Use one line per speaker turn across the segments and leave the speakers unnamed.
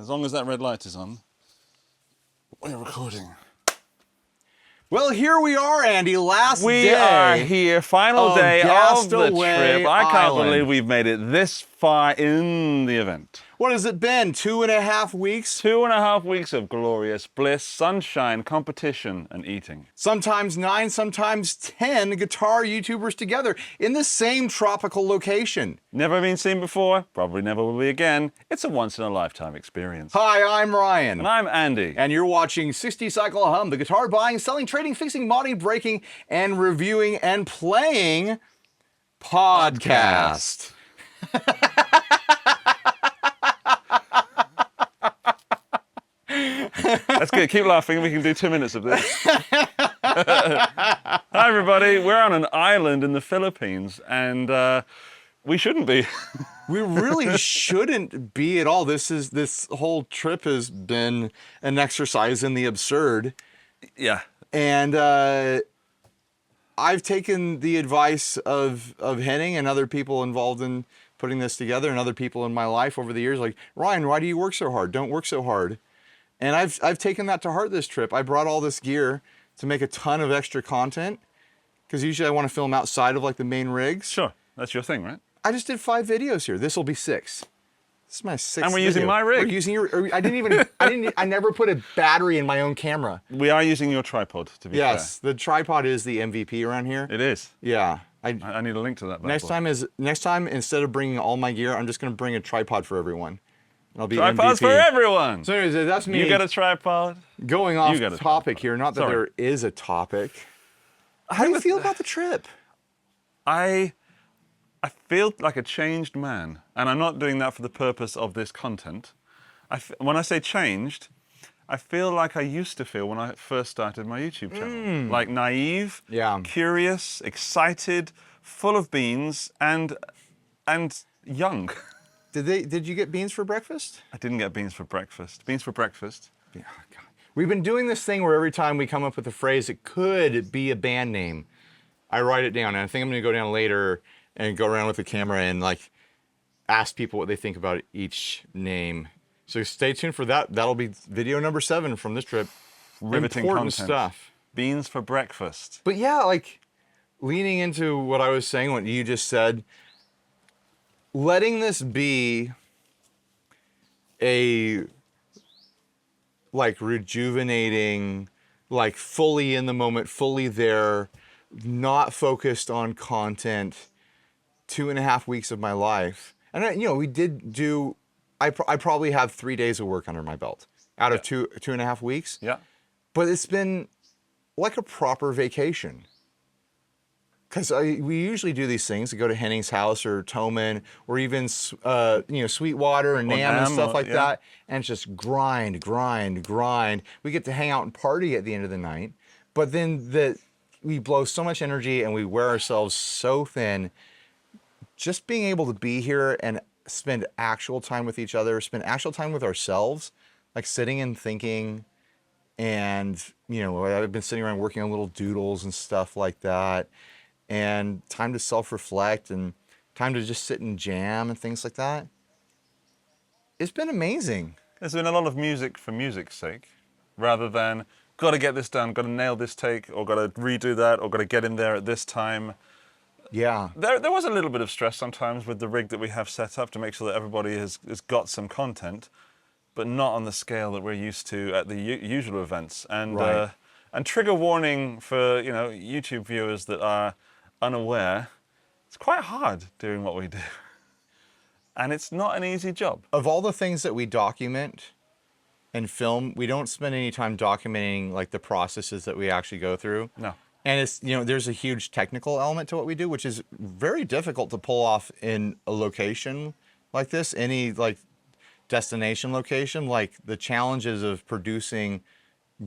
As long as that red light is on, we're recording.
Well, here we are, Andy. Last day.
We are here, final day of the
G.A.S.Taway
trip. I can't
Island.
believe we've made it this far in the event.
What has it been? 2.5 weeks?
2.5 weeks of glorious bliss, sunshine, competition, and eating.
Sometimes 9, sometimes 10 guitar YouTubers together in the same tropical location.
Never been seen before, probably never will be again. It's a once-in-a-lifetime experience.
Hi, I'm Ryan.
And I'm Andy.
And you're watching 60 Cycle Hum, the guitar buying, selling, trading, fixing, modding, breaking, and reviewing and playing podcast.
That's good. Keep laughing. We can do 2 minutes of this. Hi, everybody. We're on an island in the Philippines, and we shouldn't be.
We really shouldn't be at all. This whole trip has been an exercise in the absurd.
Yeah.
And I've taken the advice of Henning and other people involved in putting this together, and other people in my life over the years, like, Ryan, why do you work so hard? Don't work so hard. And I've taken that to heart this trip. I brought all this gear to make a ton of extra content, because usually I want to film outside of like the main rigs.
Sure. That's your thing, right?
I just did 5 videos here. This will be 6. This is my 6th.
And we're using my rig.
We're using your. I never put a battery in my own camera.
We are using your tripod, to be
Yes, the tripod is the MVP around here.
fair. It is.
Yeah.
I need a link to that.
Next time instead of bringing all my gear, I'm just going to bring a tripod for everyone. And I'll be
Tripods
MVP.
for everyone.
So anyways, that's me.
You got a tripod.
Going off
You got a
topic
tripod.
here. Not that
Sorry.
there is a topic. How do you feel about the trip?
I feel like a changed man, and I'm not doing that for the purpose of this content. When I say changed, I feel like I used to feel when I first started my YouTube channel. Like naive,
Yeah.
curious, excited, full of beans, and young.
Did you get beans for breakfast?
I didn't get beans for breakfast. Beans for breakfast.
Yeah, God. We've been doing this thing where every time we come up with a phrase, it could be a band name, I write it down, and I think I'm gonna go down later and go around with the camera and like ask people what they think about each name. So stay tuned for that. That'll be video number 7 from this trip.
Riveting
Important
content.
stuff.
Beans for breakfast.
But yeah, like leaning into what I was saying, what you just said, letting this be a like rejuvenating, like fully in the moment, fully there, not focused on content, 2.5 weeks of my life. And we did do, I probably have 3 days of work under my belt out of 2.5 weeks.
Yeah.
But it's been like a proper vacation. Because we usually do these things, we go to Henning's house or Toman or even Sweetwater and Nam and stuff like that, and it's just grind. We get to hang out and party at the end of the night, but then we blow so much energy and we wear ourselves so thin. Just being able to be here and spend actual time with each other, spend actual time with ourselves, like sitting and thinking, and I've been sitting around working on little doodles and stuff like that. And time to self-reflect and time to just sit and jam and things like that. It's been amazing.
There's been a lot of music for music's sake, rather than got to get this done, got to nail this take, or got to redo that, or got to get in there at this time.
Yeah.
There was a little bit of stress sometimes with the rig that we have set up to make sure that everybody has got some content, but not on the scale that we're used to at the usual events. And
Right.
And trigger warning for YouTube viewers that are unaware, it's quite hard doing what we do. And it's not an easy job.
Of all the things that we document and film, we don't spend any time documenting like the processes that we actually go through.
No.
And it's, there's a huge technical element to what we do, which is very difficult to pull off in a location like this, any like destination location. Like the challenges of producing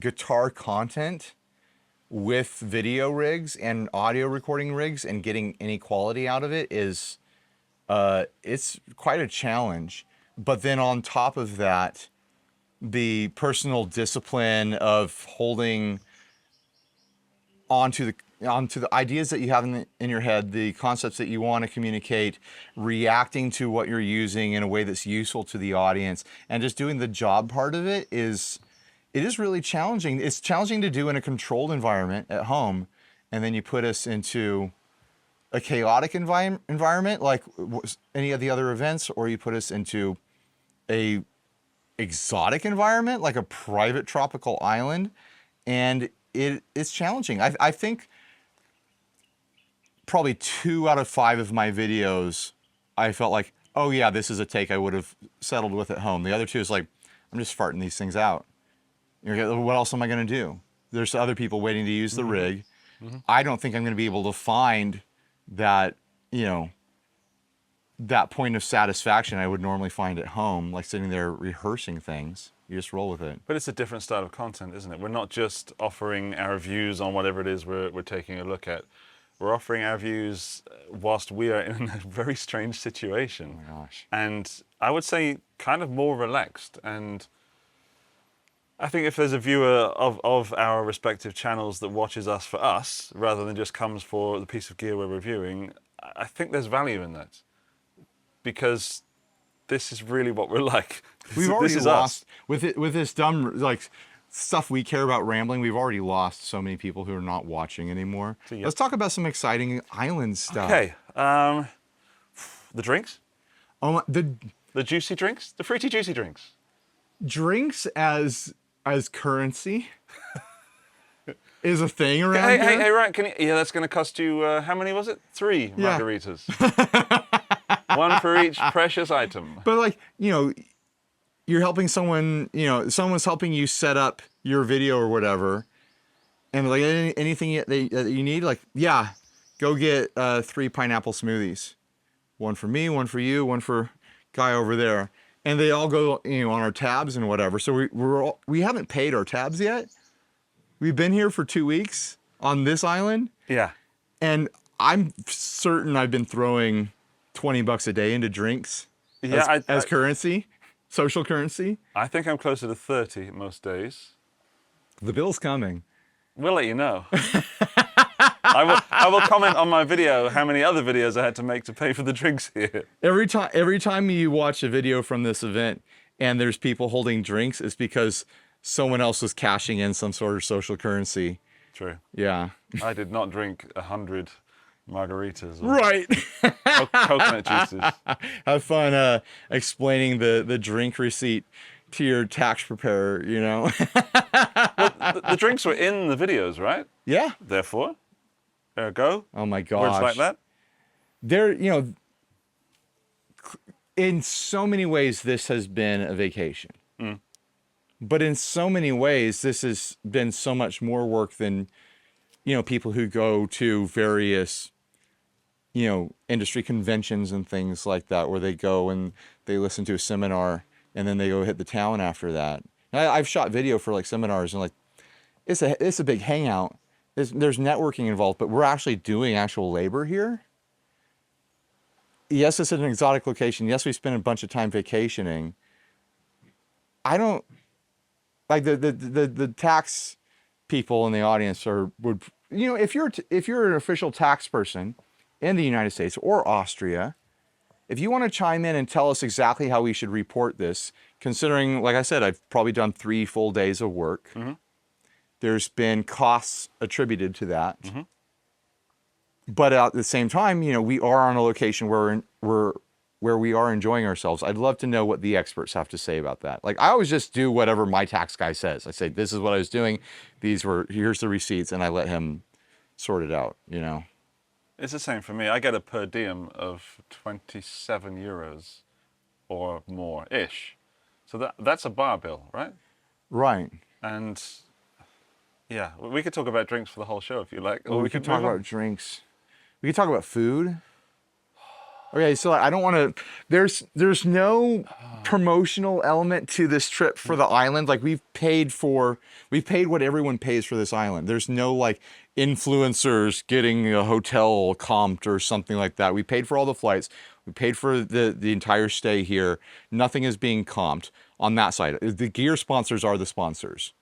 guitar content with video rigs and audio recording rigs and getting any quality out of it is, it's quite a challenge. But then on top of that, the personal discipline of holding onto onto the ideas that you have in your head, the concepts that you want to communicate, reacting to what you're using in a way that's useful to the audience, and just doing the job part of it is really challenging. It's challenging to do in a controlled environment at home, and then you put us into a chaotic environment like any of the other events, or you put us into a exotic environment like a private tropical island, and it's challenging. I think probably 2 out of 5 of my videos I felt like, oh yeah, this is a take I would have settled with at home. The other 2 is like, I'm just farting these things out. What else am I going to do? There's other people waiting to use the rig. I don't think I'm going to be able to find that, that point of satisfaction I would normally find at home, like sitting there rehearsing things. You just roll with it.
But it's a different style of content, isn't it? We're not just offering our views on whatever it is we're taking a look at. We're offering our views whilst we are in a very strange situation.
Oh my gosh.
And I would say kind of more relaxed. And I think if there's a viewer of our respective channels that watches us for us, rather than just comes for the piece of gear we're reviewing, I think there's value in that. Because this is really what we're like.
We've already
this is
lost,
us.
with this dumb, like, stuff we care about rambling, we've already lost so many people who are not watching anymore.
So, yeah.
Let's talk about some exciting island stuff.
Okay. The drinks?
Oh,
The juicy drinks? The fruity juicy drinks?
drinks as currency is a thing around
Hey,
here.
hey, Ryan, yeah, that's going to cost you, how many was it? 3
Yeah.
margaritas. 1 for each precious item.
But like, you're helping someone, someone's helping you set up your video or whatever. And like anything that you need, like, yeah, go get 3 pineapple smoothies. 1 for me, 1 for you, 1 for guy over there. And they all go, on our tabs and whatever. So we haven't paid our tabs yet. We've been here for 2 weeks on this island.
Yeah.
And I'm certain I've been throwing $20 a day into drinks as currency, social currency.
I think I'm closer to 30 most days.
The bill's coming.
We'll let you know. I will comment on my video how many other videos I had to make to pay for the drinks here.
Every time you watch a video from this event and there's people holding drinks, it's because someone else was cashing in some sort of social currency.
True.
Yeah.
I did not drink 100 margaritas or
Right.
coconut juices.
Have fun explaining the drink receipt to your tax preparer,
Well, the drinks were in the videos, right?
Yeah.
Therefore, ergo,
Oh my gosh.
words like that.
There, in so many ways, this has been a vacation. But in so many ways, this has been so much more work than, people who go to various, industry conventions and things like that, where they go and they listen to a seminar and then they go hit the town after that. I've shot video for like seminars and like, it's a big hangout. There's networking involved, but we're actually doing actual labor here. Yes, it's an exotic location. Yes, we spend a bunch of time vacationing. I don't like the tax people in the audience would if you're an official tax person in the United States or Austria, if you want to chime in and tell us exactly how we should report this, considering, like I said, I've probably done 3 full days of work. There's been costs attributed to that. But at the same time, we are on a location where we are enjoying ourselves. I'd love to know what the experts have to say about that. Like, I always just do whatever my tax guy says. I say, this is what I was doing. Here's the receipts, and I let him sort it out,
It's the same for me. I get a per diem of 27 euros or more-ish. So that's a bar bill, right?
Right.
And yeah, we could talk about drinks for the whole show if you like.
Or we could talk about drinks. We could talk about food. Okay, so I don't want to. There's no promotional element to this trip for the island. Like we've paid what everyone pays for this island. There's no like influencers getting a hotel comped or something like that. We paid for all the flights. We paid for the entire stay here. Nothing is being comped on that side. The gear sponsors are the sponsors.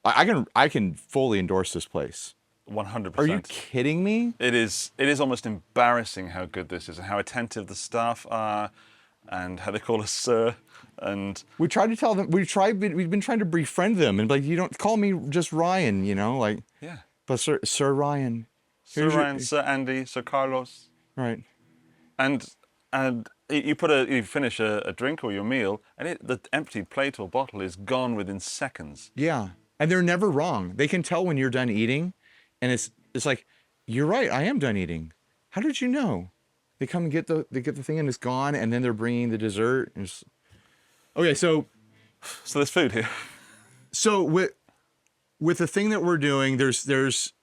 I can fully endorse this place.
100%.
Are you kidding me?
It is almost embarrassing how good this is and how attentive the staff are and how they call us sir. And
We tried to tell them, we've been trying to befriend them and like, you don't call me just Ryan, you know, like,
yeah.
but Sir Ryan.
Sir
Here's
Ryan, Sir Andy, Sir Carlos.
Right.
And you finish a drink or your meal and the emptied plate or bottle is gone within seconds.
Yeah. And they're never wrong. They can tell when you're done eating and it's like, you're right, I am done eating. How did you know? They come and get the thing and it's gone and then they're bringing the dessert. And okay, so
there's food here.
So with the thing that we're doing, there's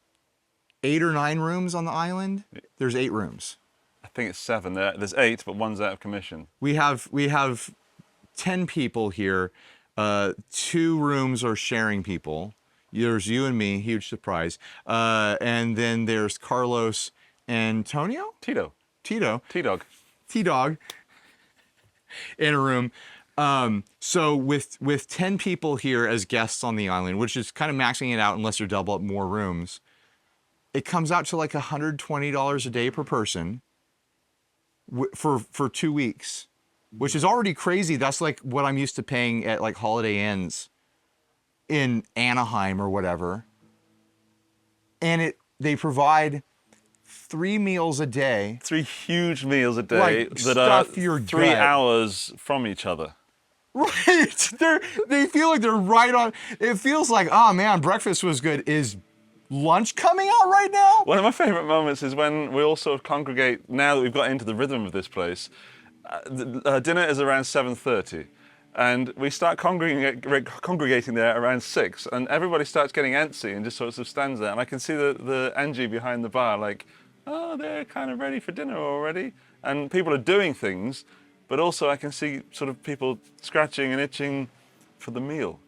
8 or 9 rooms on the island. There's 8 rooms.
I think it's 7. There's 8, but one's out of commission.
We have 10 people here. 2 rooms are sharing people. There's you and me, huge surprise. And then there's Carlos and Tonio?
Tito. T-Dog.
T-Dog in a room. So with 10 people here as guests on the island, which is kind of maxing it out unless you double up more rooms, it comes out to like $120 a day per person for 2 weeks, which is already crazy. That's like what I'm used to paying at like Holiday Inns in Anaheim or whatever. And they provide 3 meals a day.
3 huge meals a day
Like,
that are
stuff your
3
gut.
hours from each other.
Right. They feel like they're right on. It feels like, oh man, breakfast was good. Is lunch coming out right now?
One of my favorite moments is when we all sort of congregate, now that we've got into the rhythm of this place. Dinner is around 7:30. And we start congregating there around 6, and everybody starts getting antsy and just sort of stands there. And I can see the Angie behind the bar, like, oh, they're kind of ready for dinner already. And people are doing things, but also I can see sort of people scratching and itching for the meal.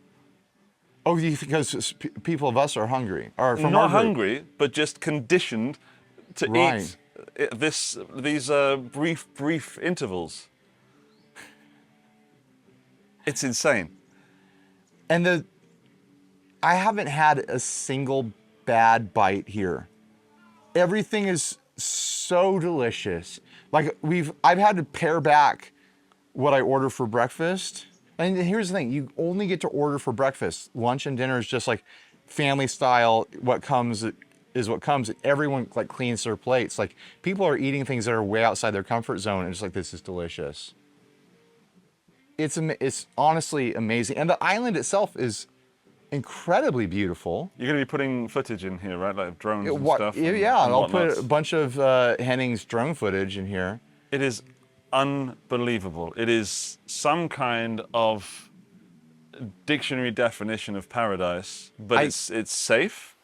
Oh, because people of us are hungry. Or from
Not hungry, but just conditioned to
Right.
eat these brief intervals. It's insane.
And I haven't had a single bad bite here. Everything is so delicious. Like I've had to pare back what I order for breakfast. And here's the thing, you only get to order for breakfast. Lunch and dinner is just like family style. What comes is what comes. Everyone like cleans their plates. Like people are eating things that are way outside their comfort zone and it's like, this is delicious. It's honestly amazing. And the island itself is incredibly beautiful.
You're going to be putting footage in here, right? Like drones and stuff?
Yeah,
and
I'll
whatnot.
put a bunch of Henning's drone footage in here.
It is unbelievable. It is some kind of dictionary definition of paradise, but it's safe,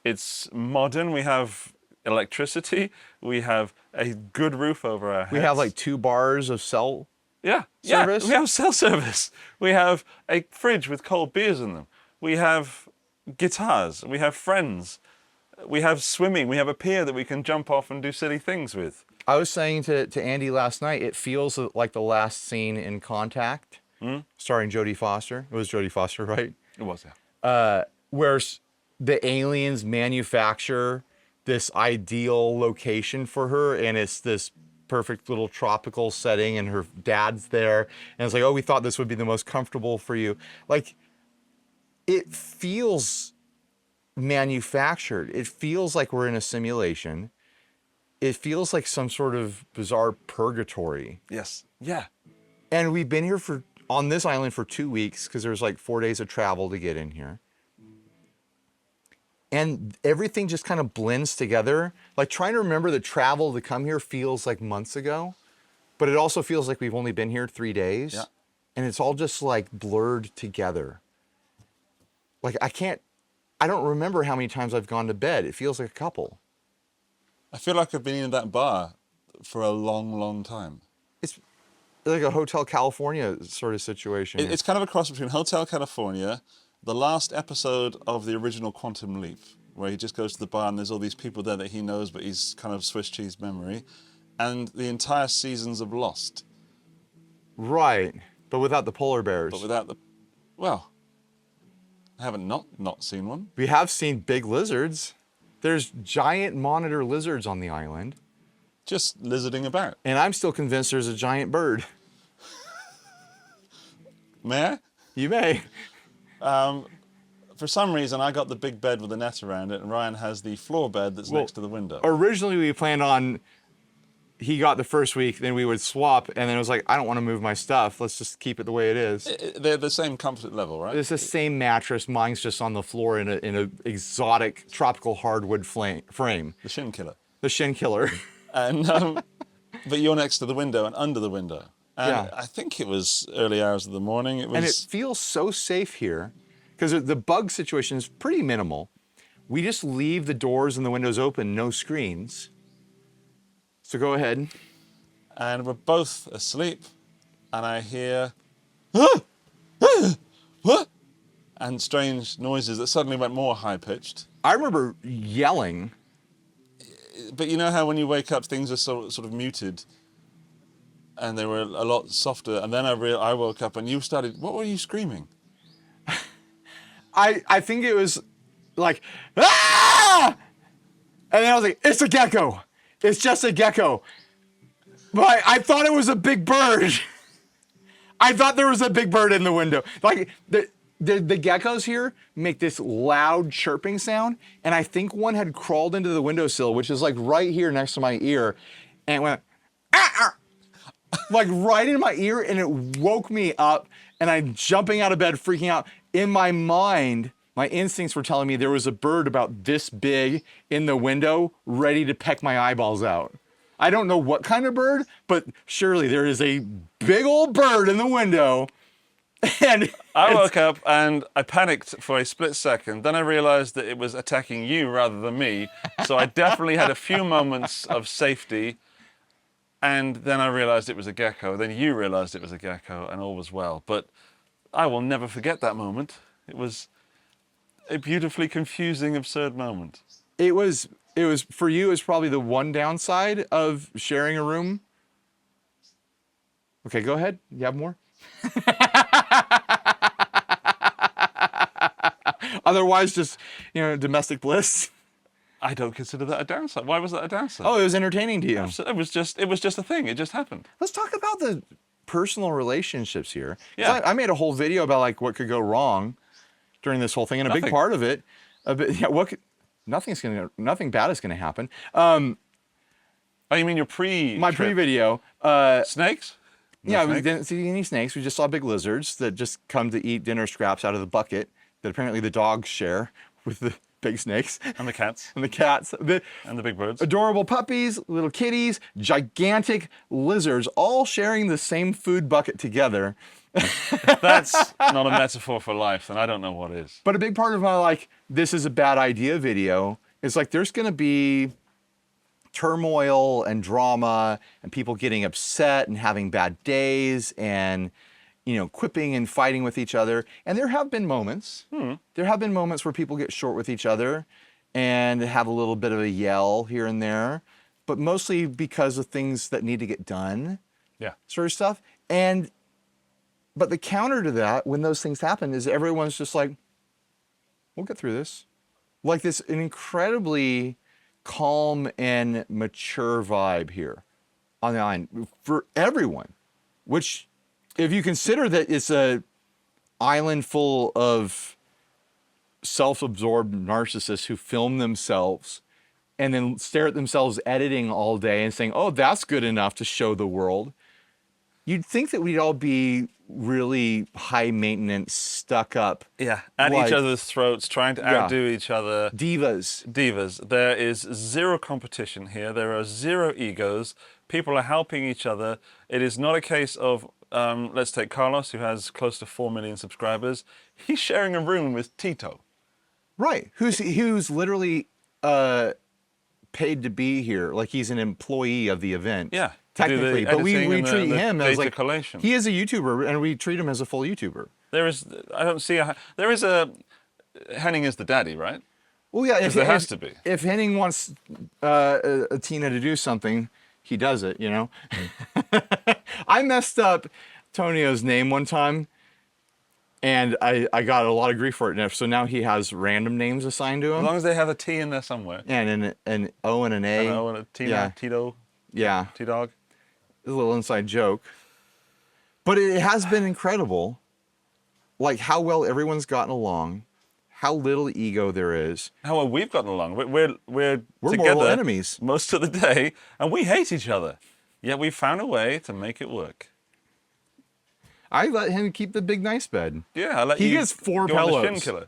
it's modern. We have electricity, we have a good roof over our heads.
We have like 2 bars of cell
Yeah,
service.
we have cell service. We have a fridge with cold beers in them. We have guitars. We have friends. We have swimming. We have a pier that we can jump off and do silly things with.
I was saying to Andy last night, it feels like the last scene in Contact, starring Jodie Foster. It was Jodie Foster, right?
It was, yeah.
Where the aliens manufacture this ideal location for her, and it's this perfect little tropical setting, and her dad's there, and it's like, oh, we thought this would be the most comfortable for you. Like, it feels manufactured. It feels like we're in a simulation. It feels like some sort of bizarre purgatory.
Yes. Yeah.
And we've been here on this island for 2 weeks because there's like 4 days of travel to get in here. And everything just kind of blends together. Like trying to remember the travel to come here feels like months ago, but it also feels like we've only been here 3 days.
Yeah.
And it's all just like blurred together. Like I don't remember how many times I've gone to bed. It feels like a couple.
I feel like I've been in that bar for a long, long time.
It's like a Hotel California sort of situation.
It's kind of a cross between Hotel California, the last episode of the original Quantum Leap, where he just goes to the bar and there's all these people there that he knows, but he's kind of Swiss cheese memory, and the entire seasons of Lost.
Right, but without the polar bears.
But without well, I haven't not seen one.
We have seen big lizards. There's giant monitor lizards on the island.
Just lizarding about.
And I'm still convinced there's a giant bird.
May I?
You may.
For some reason, I got the big bed with the net around it, and Ryan has the floor bed that's next to the window.
Originally, we planned on he got the first week, then we would swap, and then it was like, I don't want to move my stuff. Let's just keep it the way it is.
They're the same comfort level, right?
It's the same mattress. Mine's just on the floor in a exotic tropical hardwood frame.
The shin killer.
The shin killer.
And but you're next to the window and under the window. And
Yeah.
I think it was early hours of the morning. It was.
And it feels so safe here because the bug situation is pretty minimal. We just leave the doors and the windows open, no screens. So go ahead.
And we're both asleep, and I hear and strange noises that suddenly went more high-pitched.
I remember yelling.
But you know how when you wake up, things are sort of muted, and they were a lot softer. And then I woke up, and you started. What were you screaming?
I think it was like, ah! And then I was like, it's a gecko. It's just a gecko. But I thought it was a big bird. I thought there was a big bird in the window. Like the geckos here make this loud chirping sound, and I think one had crawled into the windowsill, which is like right here next to my ear, and it went like right into my ear, and it woke me up, and I'm jumping out of bed, freaking out. In my mind, my instincts were telling me there was a bird about this big in the window, ready to peck my eyeballs out. I don't know what kind of bird, but surely there is a big old bird in the window. And
I woke up and I panicked for a split second. Then I realized that it was attacking you rather than me. So I definitely had a few moments of safety. And then I realized it was a gecko. Then you realized it was a gecko, and all was well. But I will never forget that moment. It was a beautifully confusing, absurd moment.
It was for you, it was probably the one downside of sharing a room. Okay, go ahead. You have more? Otherwise, just, domestic bliss.
I don't consider that a downside. Why was that a downside?
Oh, it was entertaining to you.
It was just a thing. It just happened.
Let's talk about the personal relationships here.
Yeah.
I made a whole video about like what could go wrong during this whole thing, and a big part of it, nothing bad is gonna happen.
Oh, you mean your
My pre-video.
Snakes? No
Yeah,
snakes?
we didn't see any snakes. We just saw big lizards that just come to eat dinner scraps out of the bucket that apparently the dogs share with the big snakes.
And the cats.
And the cats.
And the big birds.
Adorable puppies, little kitties, gigantic lizards, all sharing the same food bucket together.
That's not a metaphor for life, then I don't know what is.
But a big part of my this is a bad idea video is there's going to be turmoil and drama and people getting upset and having bad days and quipping and fighting with each other. And there have been moments. There have been moments where people get short with each other and have a little bit of a yell here and there, but mostly because of things that need to get done.
Yeah.
Sort of stuff. But the counter to that, when those things happen, is everyone's just like, we'll get through this. Like this an incredibly calm and mature vibe here on the island for everyone, which if you consider that it's a island full of self-absorbed narcissists who film themselves and then stare at themselves editing all day and saying, oh, that's good enough to show the world, you'd think that we'd all be really high maintenance, stuck up.
Yeah, at each other's throats, trying to outdo each other.
Divas.
There is zero competition here. There are zero egos. People are helping each other. It is not a case of, let's take Carlos, who has close to 4 million subscribers. He's sharing a room with Tito.
Right, who's literally paid to be here, like he's an employee of the event.
Yeah.
Technically, but we treat him as like
collation.
He is a YouTuber, and we treat him as a full YouTuber.
There is Henning is the daddy, right?
Well, yeah,
there has to be.
If Henning wants Tina to do something, he does it. I messed up Tonio's name one time. And I got a lot of grief for it. And so now he has random names assigned to
As
him.
long as they have a T in there somewhere.
And an O and an A.
And a Tina,
Yeah.
Tito,
Yeah.
T-Dog.
It's a little inside joke. But it has been incredible, like how well everyone's gotten along, how little ego there is.
How well we've gotten along. We're
mortal
together
enemies
most of the day, and we hate each other. Yet we found a way to make it work.
I let him keep the big nice bed.
Yeah, I let
He
you
gets 4
go on the
pillows.
Shin Killer.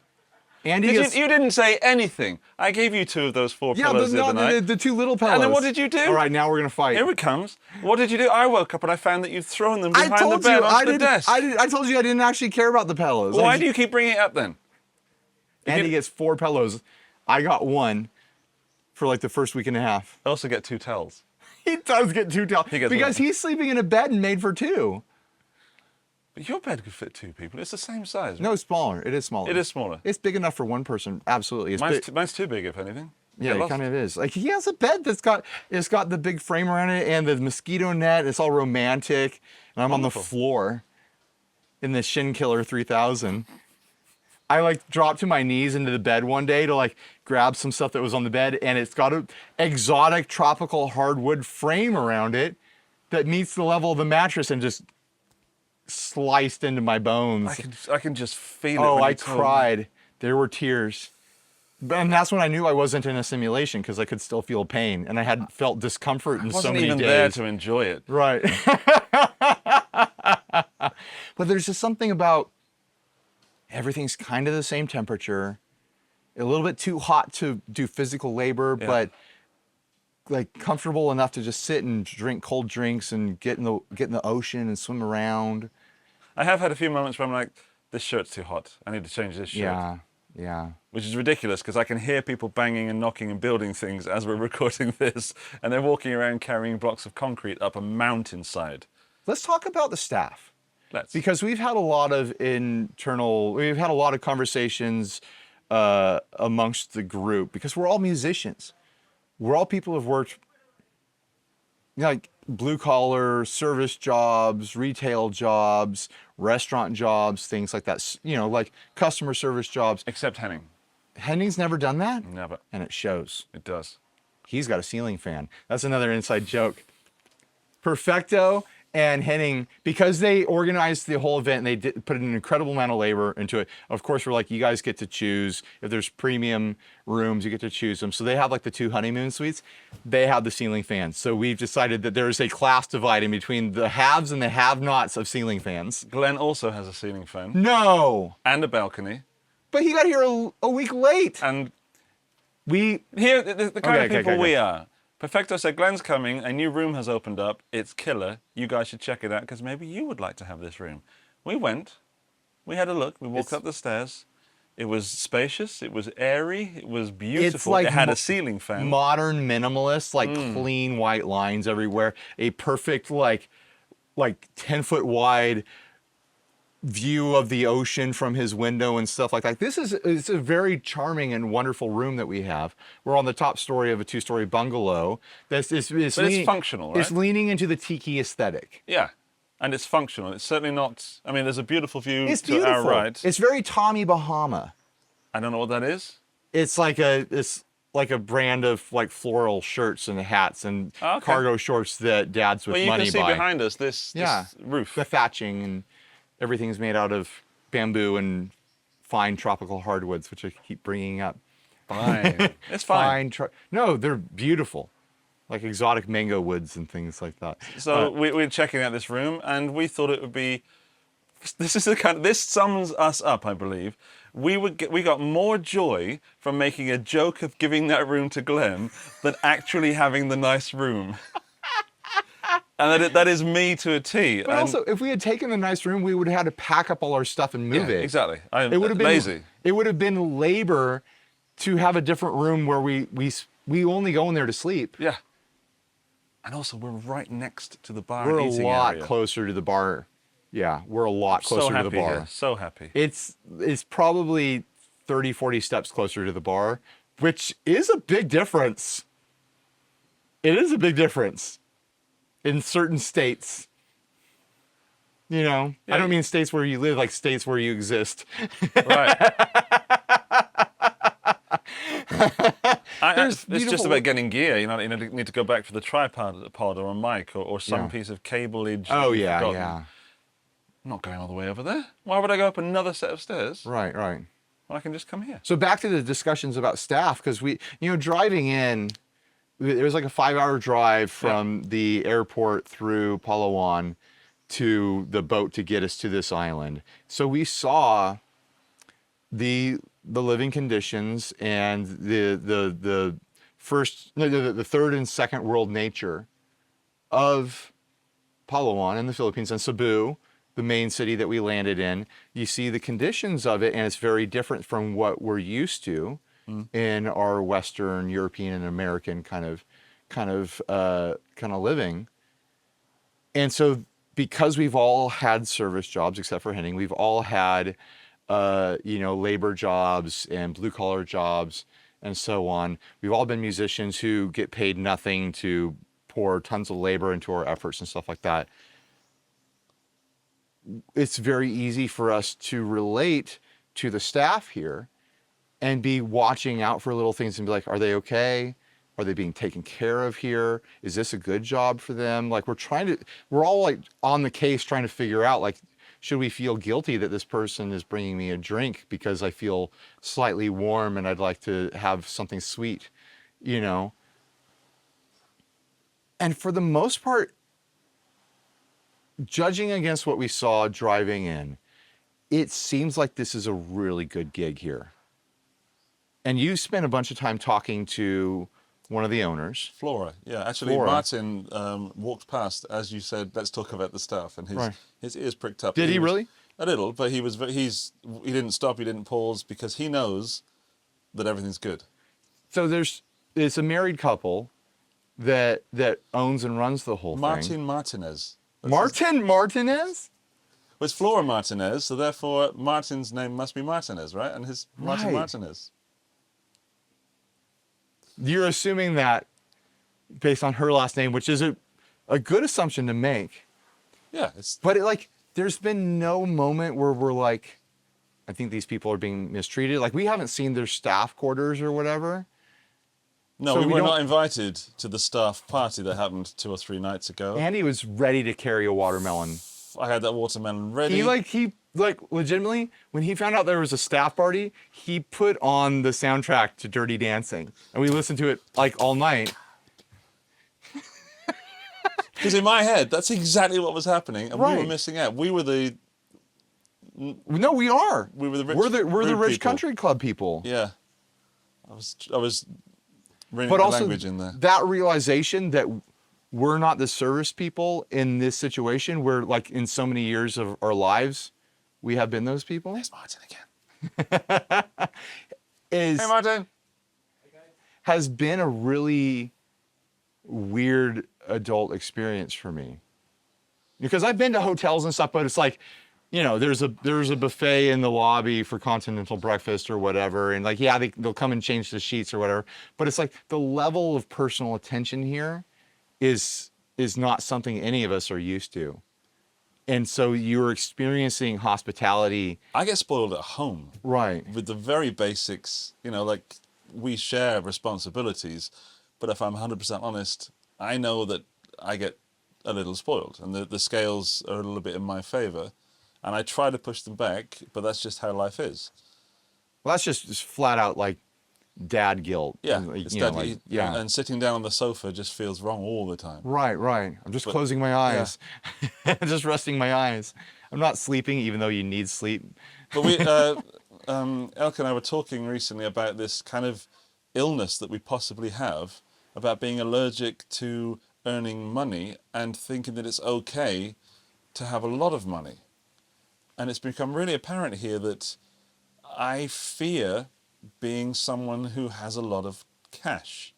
And he gets,
You didn't say anything. I gave you 2 of those 4
yeah,
pillows
but
the other
not
night.
the 2 little pillows.
And then what did you do?
All right, now we're gonna fight.
Here it comes. What did you do? I woke up and I found that you'd thrown them
I
behind the
told
bed
you
onto the desk.
I told you I didn't actually care about the pillows.
Why do you keep bringing it up then?
And he gets 4 pillows. I got 1 for like the first week and a half.
I also get 2 towels.
He does get 2 towels
He gets
because
1.
he's sleeping in a bed made for 2.
But your bed could fit 2 people. It's the same size.
No, it's smaller. It is smaller.
It is smaller.
It's big enough for 1 person. Absolutely. It's big.
Mine's too big, if anything.
Yeah, it kind of is. Like he has a bed that's got the big frame around it and the mosquito net. It's all romantic. And I'm
Wonderful.
on the floor in the Shin Killer 3000. I like dropped to my knees into the bed one day to like grab some stuff that was on the bed, and it's got a exotic tropical hardwood frame around it that meets the level of the mattress and just sliced into my bones.
I can just feel it.
Oh,
when
I
you told me.
cried. There were tears. And that's when I knew I wasn't in a simulation because I could still feel pain, and I hadn't felt discomfort in
I
so
wasn't
many
even
days.
there to enjoy it.
Right. But there's just something about everything's kind of the same temperature, a little bit too hot to do physical labor,
Yeah.
but like comfortable enough to just sit and drink cold drinks and get in the ocean and swim around.
I have had a few moments where I'm like, this shirt's too hot. I need to change this shirt.
Yeah. Yeah.
Which is ridiculous because I can hear people banging and knocking and building things as we're recording this, and they're walking around carrying blocks of concrete up a mountainside.
Let's talk about the staff.
Let's.
Because we've had a lot of conversations amongst the group because we're all musicians. We're all people who've worked like blue collar service jobs, retail jobs, restaurant jobs, things like that. You know, like customer service jobs.
Except Henning.
Henning's never done that,
Never.
and it shows.
It does.
He's got a ceiling fan. That's another inside joke. Perfecto and Henning, because they organized the whole event and they put an incredible amount of labor into it. Of course, we're like, you guys get to choose. If there's premium rooms, you get to choose them. So they have like the 2 honeymoon suites. They have the ceiling fans. So we've decided that there is a class divide in between the haves and the have-nots of ceiling fans.
Glenn also has a ceiling fan
No,
and a balcony.
but he got here a week late.
And
We
here, the kind of people we
okay.
are. Perfecto said, Glenn's coming, a new room has opened up. It's killer. You guys should check it out because maybe you would like to have this room. We went. We had a look. We walked up the stairs. It was spacious. It was airy. It was beautiful.
like
it had a ceiling fan.
modern minimalist, like clean white lines everywhere. A perfect like 10-foot wide view of the ocean from his window and stuff like that. It's a very charming and wonderful room that we have. We're on the top story of a 2-story bungalow. But
it's functional, right?
It's leaning into the tiki aesthetic.
Yeah. And it's functional. It's certainly not. I mean, there's a beautiful view
It's
to
beautiful.
our right.
It's very Tommy Bahama.
I don't know what that is.
It's like a brand of like floral shirts and hats and
Okay.
cargo shorts that dads with
Well, you
money
can see
buy.
behind us this roof.
The thatching and everything's made out of bamboo and fine tropical hardwoods, which I keep bringing up.
Fine. It's fine.
No, they're beautiful, like exotic mango woods and things like that.
So we're checking out this room, and we thought it would be. This sums us up, I believe. We got more joy from making a joke of giving that room to Glenn than actually having the nice room. And that is me to a T.
But also, if we had taken the nice room, we would have had to pack up all our stuff and move it.
Exactly.
It would have been
lazy.
It would have been labor to have a different room where we only go in there to sleep.
Yeah. And also, we're right next to the bar
We're a
and eating
lot
area.
closer to the bar. Yeah, we're a lot closer
So happy
to the bar.
here. So happy.
It's probably 30, 40 steps closer to the bar, which is a big difference. It is a big difference in certain states. You know,
Yeah.
I don't mean states where you live, like states where you exist.
Right.
There's
It's just
beautiful-
about getting gear. You need to go back for the tripod pod or a mic or some
Yeah.
piece of cableage.
Oh
that you've
yeah,
forgotten.
yeah.
I'm not going all the way over there. Why would I go up another set of stairs
Right, right.
when I can just come here?
So back to the discussions about staff, because driving in, it was like a 5-hour drive from the airport through Palawan to the boat to get us to this island. So we saw the living conditions and the third and second world nature of Palawan in the Philippines and Cebu, the main city that we landed in. You see the conditions of it, and it's very different from what we're used to in our Western European and American kind of living. And so, because we've all had service jobs, except for Henning, we've all had labor jobs and blue collar jobs and so on. We've all been musicians who get paid nothing to pour tons of labor into our efforts and stuff like that. It's very easy for us to relate to the staff here and be watching out for little things and be like, are they okay? Are they being taken care of here? Is this a good job for them? Like we're all like on the case trying to figure out, like, should we feel guilty that this person is bringing me a drink because I feel slightly warm and I'd like to have something sweet, And for the most part, judging against what we saw driving in, it seems like this is a really good gig here. And you spent a bunch of time talking to one of the owners.
Flora, yeah. Actually,
Flora.
Martin walked past as you said, let's talk about the staff, and his ears pricked up.
Did he really?
A little, but he didn't stop, he didn't pause, because he knows that everything's good.
So it's a married couple that owns and runs the whole thing.
Martin Martinez.
Martinez?
Well, it's Flora Martinez, so therefore Martin's name must be Martinez, right? And his Martin
Right.
Martinez.
You're assuming that based on her last name, which is a good assumption to make.
Yeah,
But there's been no moment where we're like, I think these people are being mistreated. Like, we haven't seen their staff quarters or whatever.
no,
so
we
we
were
don't-
not invited to the staff party that happened 2 or 3 nights ago.
Andy was ready to carry a watermelon.
I had that watermelon ready.
He legitimately, when he found out there was a staff party, he put on the soundtrack to Dirty Dancing, and we listened to it like all night.
Because in my head, that's exactly what was happening, and we were
Right.
missing out. We were the
No, we are.
We were the rich.
We're the
rude
rich
people.
country club people.
Yeah, I was reading
But
the
also
language in there.
that realization that we're not the service people in this situation, where like in so many years of our lives, we have been those people.
There's Martin again.
Is
Hey, Martin.
has been a really weird adult experience for me, because I've been to hotels and stuff, but it's like, there's a buffet in the lobby for continental breakfast or whatever, and like, yeah, they'll come and change the sheets or whatever, but it's like the level of personal attention here is not something any of us are used to. And so you're experiencing hospitality.
I get spoiled at home.
Right.
With the very basics, like we share responsibilities, but if I'm 100% honest, I know that I get a little spoiled, and the scales are a little bit in my favor, and I try to push them back, but that's just how life is.
Well, that's just flat out like dad guilt.
Yeah,
Like,
it's
you know,
that,
like, yeah.
And sitting down on the sofa just feels wrong all the time.
Right. I'm just closing my eyes, just resting my eyes. I'm not sleeping, even though you need sleep.
But Elke and I were talking recently about this kind of illness that we possibly have, about being allergic to earning money and thinking that it's okay to have a lot of money. And it's become really apparent here that I fear being someone who has a lot of cash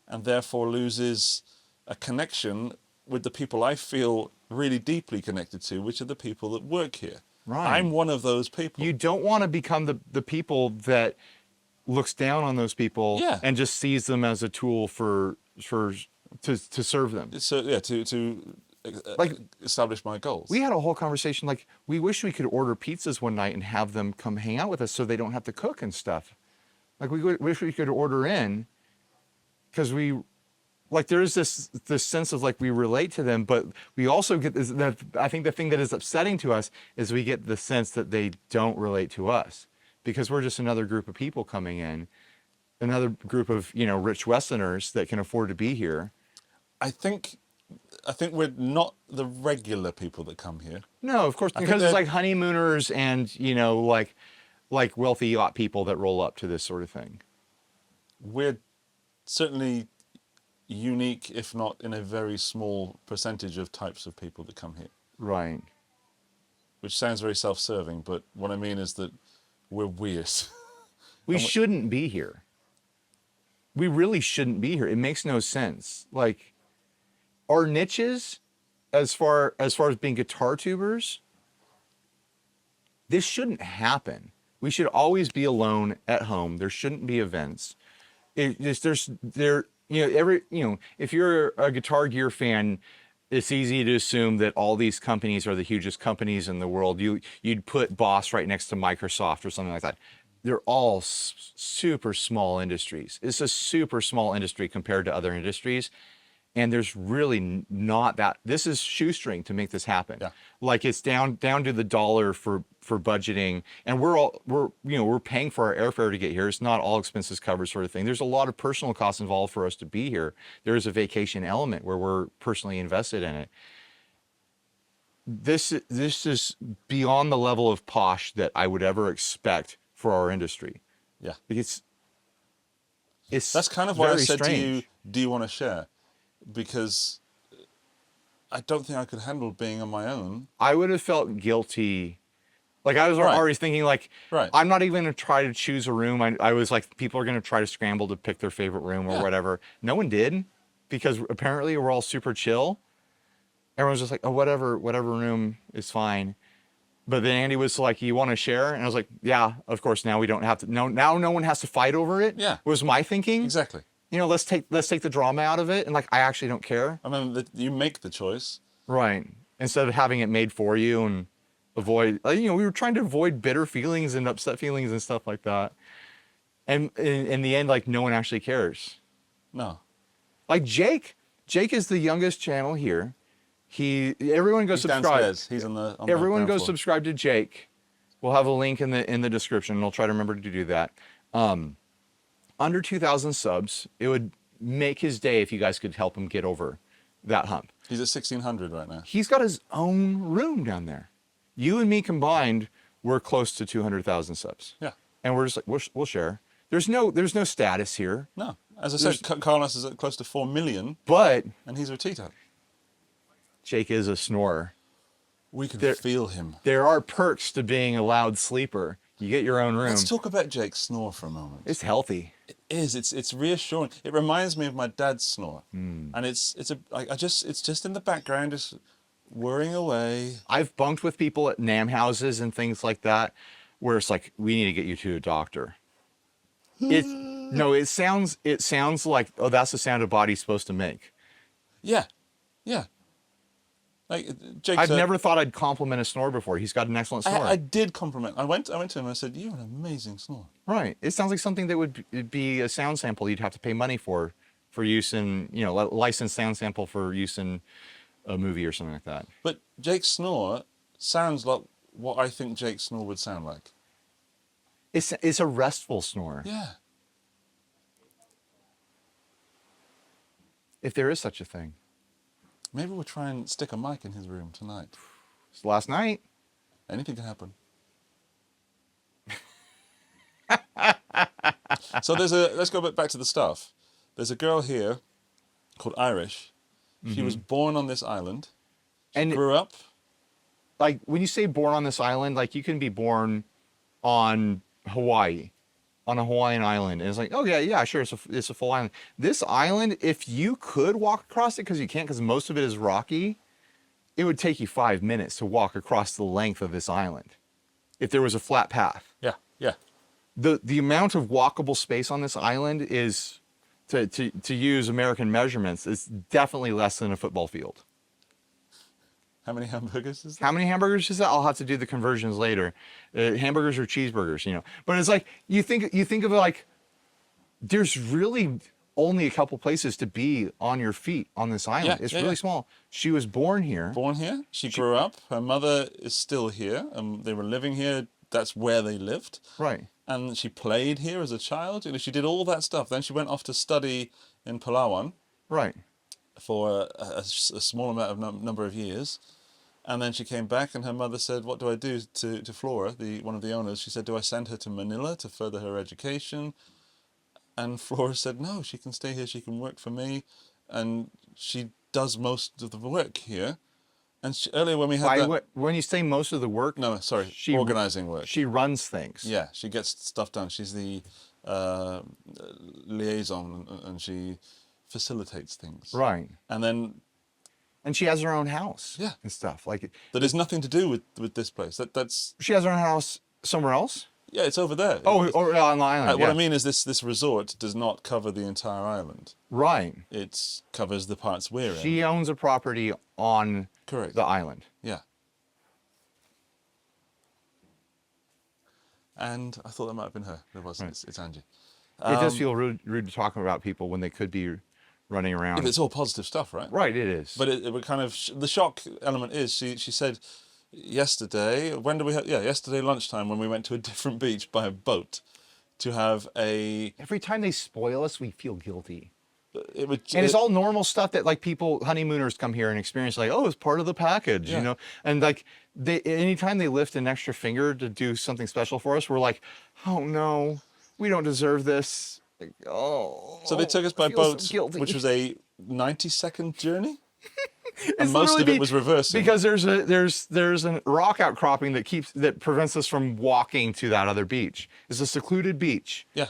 and therefore loses a connection with the people I feel really deeply connected to, which are the people that work here.
Right.
I'm one of those people.
You don't want to become the people that looks down on those people and just sees them as a tool to serve them.
So yeah, to
Like,
establish my goals.
we had a whole conversation, like, we wish we could order pizzas one night and have them come hang out with us so they don't have to cook and stuff. Like, we wish we could order in, because there's this sense of, like, we relate to them, but we also get this, that I think the thing that is upsetting to us is we get the sense that they don't relate to us, because we're just another group of people coming in, another group of, rich Westerners that can afford to be here.
I think we're not the regular people that come here.
No, of course, because it's like honeymooners and, like wealthy yacht people that roll up to this sort of thing.
We're certainly unique, if not in a very small percentage of types of people that come here.
Right.
Which sounds very self-serving, but what I mean is that we're weird.
We shouldn't be here. We really shouldn't be here. It makes no sense. Like, our niches, as far as being guitar tubers, this shouldn't happen. We should always be alone at home. There shouldn't be events. If you're a Guitar Gear fan, it's easy to assume that all these companies are the hugest companies in the world. You'd put Boss right next to Microsoft or something like that. They're all super small industries. It's a super small industry compared to other industries. And there's really not that. This is shoestring to make this happen.
Yeah.
Like, it's down to the dollar for budgeting, and we're paying for our airfare to get here. It's not all expenses covered sort of thing. There's a lot of personal costs involved for us to be here. There is a vacation element where we're personally invested in it. This is beyond the level of posh that I would ever expect for our industry.
Yeah.
It's
That's kind of why I said
strange
to you, do you want to share? Because I don't think I could handle being on my own.
I would have felt guilty. Like, I was
Right.
already thinking, like,
Right.
I'm not even going to try to choose a room. I was like, people are going to try to scramble to pick their favorite room or
Yeah.
whatever. No one did, because apparently we're all super chill. Everyone's just like, oh, whatever room is fine. But then Andy was like, you want to share? And I was like, yeah, of course. Now we don't have to. Now no one has to fight over it.
Yeah.
Was my thinking.
Exactly.
Let's take the drama out of it. And, like, I actually don't care.
I mean, you make the choice.
Right. Instead of having it made for you and avoid, we were trying to avoid bitter feelings and upset feelings and stuff like that. And in the end, like, no one actually cares.
No.
Like, Jake is the youngest channel here. Everyone go
He's
subscribe.
downstairs. He's on the
Everyone
ground
go
floor.
subscribe to Jake. We'll have a link in the description, and I'll try to remember to do that. Under 2,000 subs, it would make his day if you guys could help him get over that hump.
He's at 1,600 right now.
He's got his own room down there. You and me combined, we're close to 200,000 subs.
Yeah.
And we're just like, we'll share. There's no status here.
No. As I said, Carlos is at close to 4 million,
But
and he's a teetotal.
Jake is a snorer.
We can
There-
feel him.
There are perks to being a loud sleeper. You get your own room.
Let's talk about Jake's snore for a moment.
It's healthy.
It is. It's reassuring. It reminds me of my dad's snore,
Hmm.
and it's just in the background, just whirring away.
I've bunked with people at NAMM houses and things like that, where it's like, we need to get you to a doctor. It sounds like, oh, that's the sound a body's supposed to make.
Yeah, yeah. Like Jake.
I've never thought I'd compliment a snore before. He's got an excellent snore.
I did compliment. I went to him and I said, "You have an amazing snore."
Right. It sounds like something that would be a sound sample you'd have to pay money for use in, licensed sound sample for use in a movie or something like that.
But Jake's snore sounds like what I think Jake's snore would sound like.
It's a restful snore.
Yeah.
If there is such a thing.
Maybe we'll try and stick a mic in his room tonight.
It's last night.
Anything can happen. So let's go back to the stuff. There's a girl here called Irish. She was born on this island. She
And
grew up.
like, when you say born on this island, like, you can be born on Hawaii, on a Hawaiian island. And it's like, oh yeah, sure, it's a full island. This island, if you could walk across it, because you can't, because most of it is rocky, it would take you 5 minutes to walk across the length of this island if there was a flat path.
Yeah, yeah.
The amount of walkable space on this island is, to use American measurements, is definitely less than a football field.
How many hamburgers is that?
How many hamburgers is that? I'll have to do the conversions later. Hamburgers or cheeseburgers, you know. But it's like you think of it like there's really only a couple places to be on your feet on this island.
Yeah,
It's
yeah,
really
yeah.
small. She was born here.
Born here. She grew up. Her mother is still here. They were living here. That's where they lived.
Right.
And she played here as a child. You know, she did all that stuff. Then she went off to study in Palawan
Right.
for a small amount of number of years. And then she came back, and her mother said, "What do I do to Flora, one of the owners?" She said, "Do I send her to Manila to further her education?" And Flora said, "No, she can stay here. She can work for me." And she does most of the work here. And earlier when we had
When you say most of the work,
no, sorry,
she
organizing work.
She runs things.
Yeah, she gets stuff done. She's the liaison, and she facilitates things.
Right.
And
she has her own house.
Yeah.
And stuff like it.
that has nothing to do with this place. That's
She has her own house somewhere else.
yeah, it's over there.
Oh, or on the island.
What
yeah.
I mean is this resort does not cover the entire island.
Right.
It covers the parts we're in.
She owns a property on
Correct.
the island.
Yeah. And I thought that might have been her. There wasn't.
Right.
It's Angie.
It does feel rude to talk about people when they could be running around.
If it's all positive stuff, right?
Right, it is.
But it would kind of the shock element is she said yesterday. When did we have? Yeah, yesterday lunchtime when we went to a different beach by a boat to have a.
Every time they spoil us, we feel guilty.
It would.
And it's all normal stuff that like people, honeymooners come here and experience like, oh, it's part of the package,
Yeah.
you know? And like anytime they lift an extra finger to do something special for us, we're like, oh no, we don't deserve this. Like, oh.
So they took us by
I feel so
boat,
guilty.
which was a 90-second journey, and
It's
most of
literally
it was reversing.
because there's a rock outcropping that prevents us from walking to that other beach. It's a secluded beach
Yeah,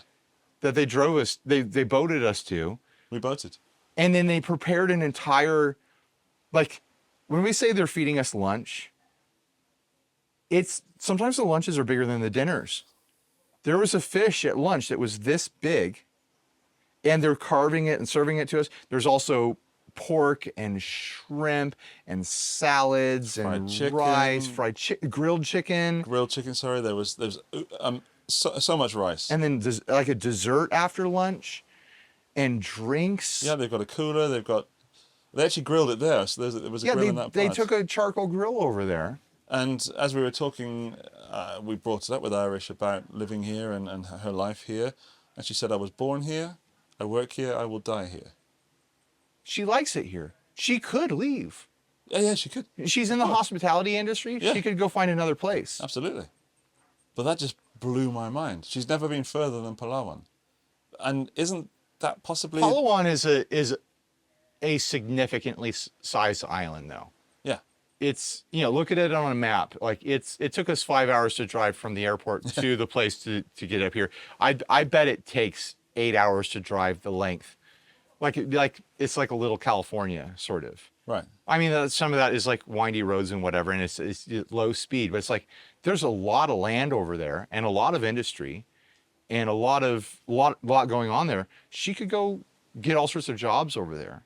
that they drove us, they boated us to.
we boated.
And then they prepared an entire, like, when we say they're feeding us lunch, it's sometimes the lunches are bigger than the dinners. There was a fish at lunch that was this big, and they're carving it and serving it to us. There's also pork and shrimp and salads and
chicken.
rice, grilled chicken,
Grilled chicken. Sorry, there's so much rice.
and then like a dessert after lunch, and drinks.
Yeah, they've got a cooler. They actually grilled it there, so there was a grill in that part.
they took a charcoal grill over there.
And as we were talking, we brought it up with Irish about living here and her life here. And she said, "I was born here, I work here, I will die here."
She likes it here. She could leave.
Yeah, she could.
She's in the hospitality industry.
Yeah.
She could go find another place.
Absolutely. But that just blew my mind. She's never been further than Palawan. And isn't that possibly...
Palawan is a significantly sized island, though.
Yeah.
It's, look at it on a map. Like it took us 5 hours to drive from the airport to the place to get up here. I bet it takes 8 hours to drive the length. Like it's like a little California, sort of.
Right.
I mean, some of that is like windy roads and whatever, and it's low speed. But it's like there's a lot of land over there and a lot of industry, and a lot going on there. She could go get all sorts of jobs over there.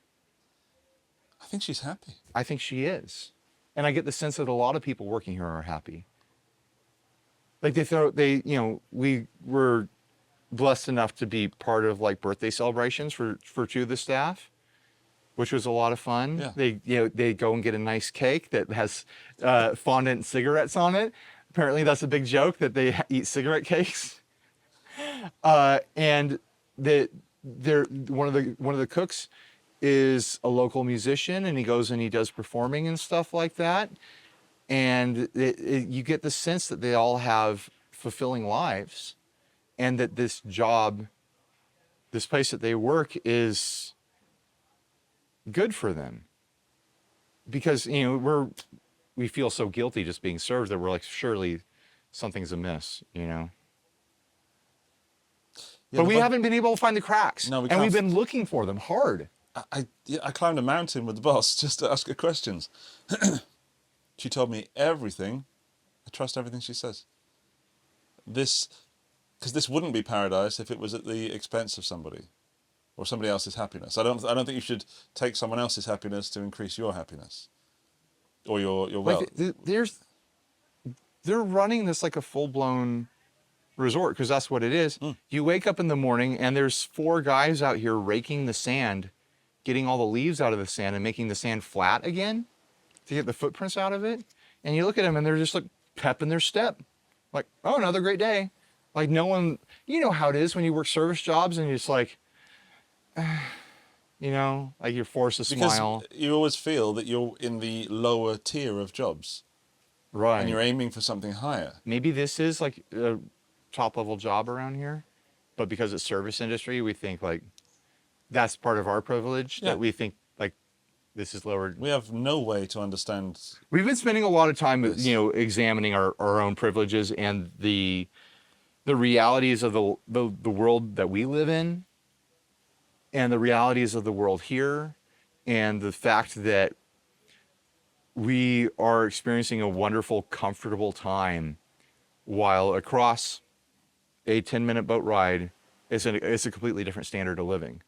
I think she's happy.
I think she is, and I get the sense that a lot of people working here are happy. Like we were blessed enough to be part of like birthday celebrations for two of the staff, which was a lot of fun.
Yeah.
They go and get a nice cake that has fondant and cigarettes on it. Apparently that's a big joke that they eat cigarette cakes. And one of the cooks is a local musician, and he goes and he does performing and stuff like that. And you get the sense that they all have fulfilling lives, and that this place that they work is good for them. Because, we feel so guilty just being served that we're like, surely something's amiss,
Yeah,
But we haven't been able to find the cracks.
No, we
and
can't.
we've been looking for them hard.
I climbed a mountain with the boss just to ask her questions. She told me everything. I trust everything she says. Because this wouldn't be paradise if it was at the expense of somebody or somebody else's happiness. I don't think you should take someone else's happiness to increase your happiness. or your well.
Like they're running this like a full-blown resort because that's what it is. You wake up in the morning and there's 4 guys out here raking the sand, getting all the leaves out of the sand and making the sand flat again to get the footprints out of it. And you look at them and they're just like pep in their step. Like, oh, another great day. Like no one, you know how it is when you work service jobs and you're just like, you know, like you're forced to smile.
Because you always feel that you're in the lower tier of jobs.
Right.
And you're aiming for something higher.
Maybe this is like a top level job around here, but because it's service industry, we think like that's part of our privilege that we think like this is lower.
We have no way to understand.
We've been spending a lot of time, you know, examining our own privileges and the realities of the world that we live in and the realities of the world here and the fact that we are experiencing a wonderful, comfortable time while across a 10-minute boat ride is a completely different standard of living.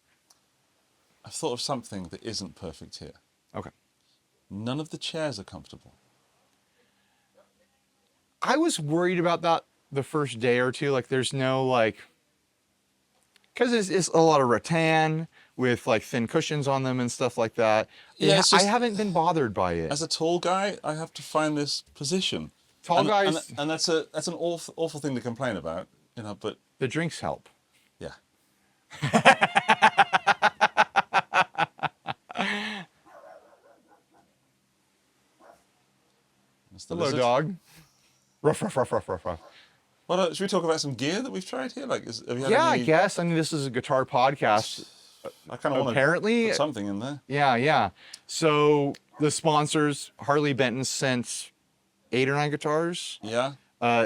I've thought of something that isn't perfect here.
Okay.
None of the chairs are comfortable.
I was worried about that the first day or two. Like there's no like, because it's a lot of rattan with like thin cushions on them and stuff like that.
Yeah, it's just,
I haven't been bothered by it.
As a tall guy, I have to find this position.
Tall guys,
and that's an awful thing to complain about, you know. But
the drinks help.
yeah.
Hello,
lizard.
dog. Ruff, ruff, ruff, ruff, ruff, ruff.
Well, should we talk about some gear that we've tried here? Like, have you had
Yeah,
any...
I guess. I mean, this is a guitar podcast.
I kind of want
Apparently,
to put something in there.
Yeah. So the sponsors, Harley Benton sent 8 or 9 guitars.
Yeah.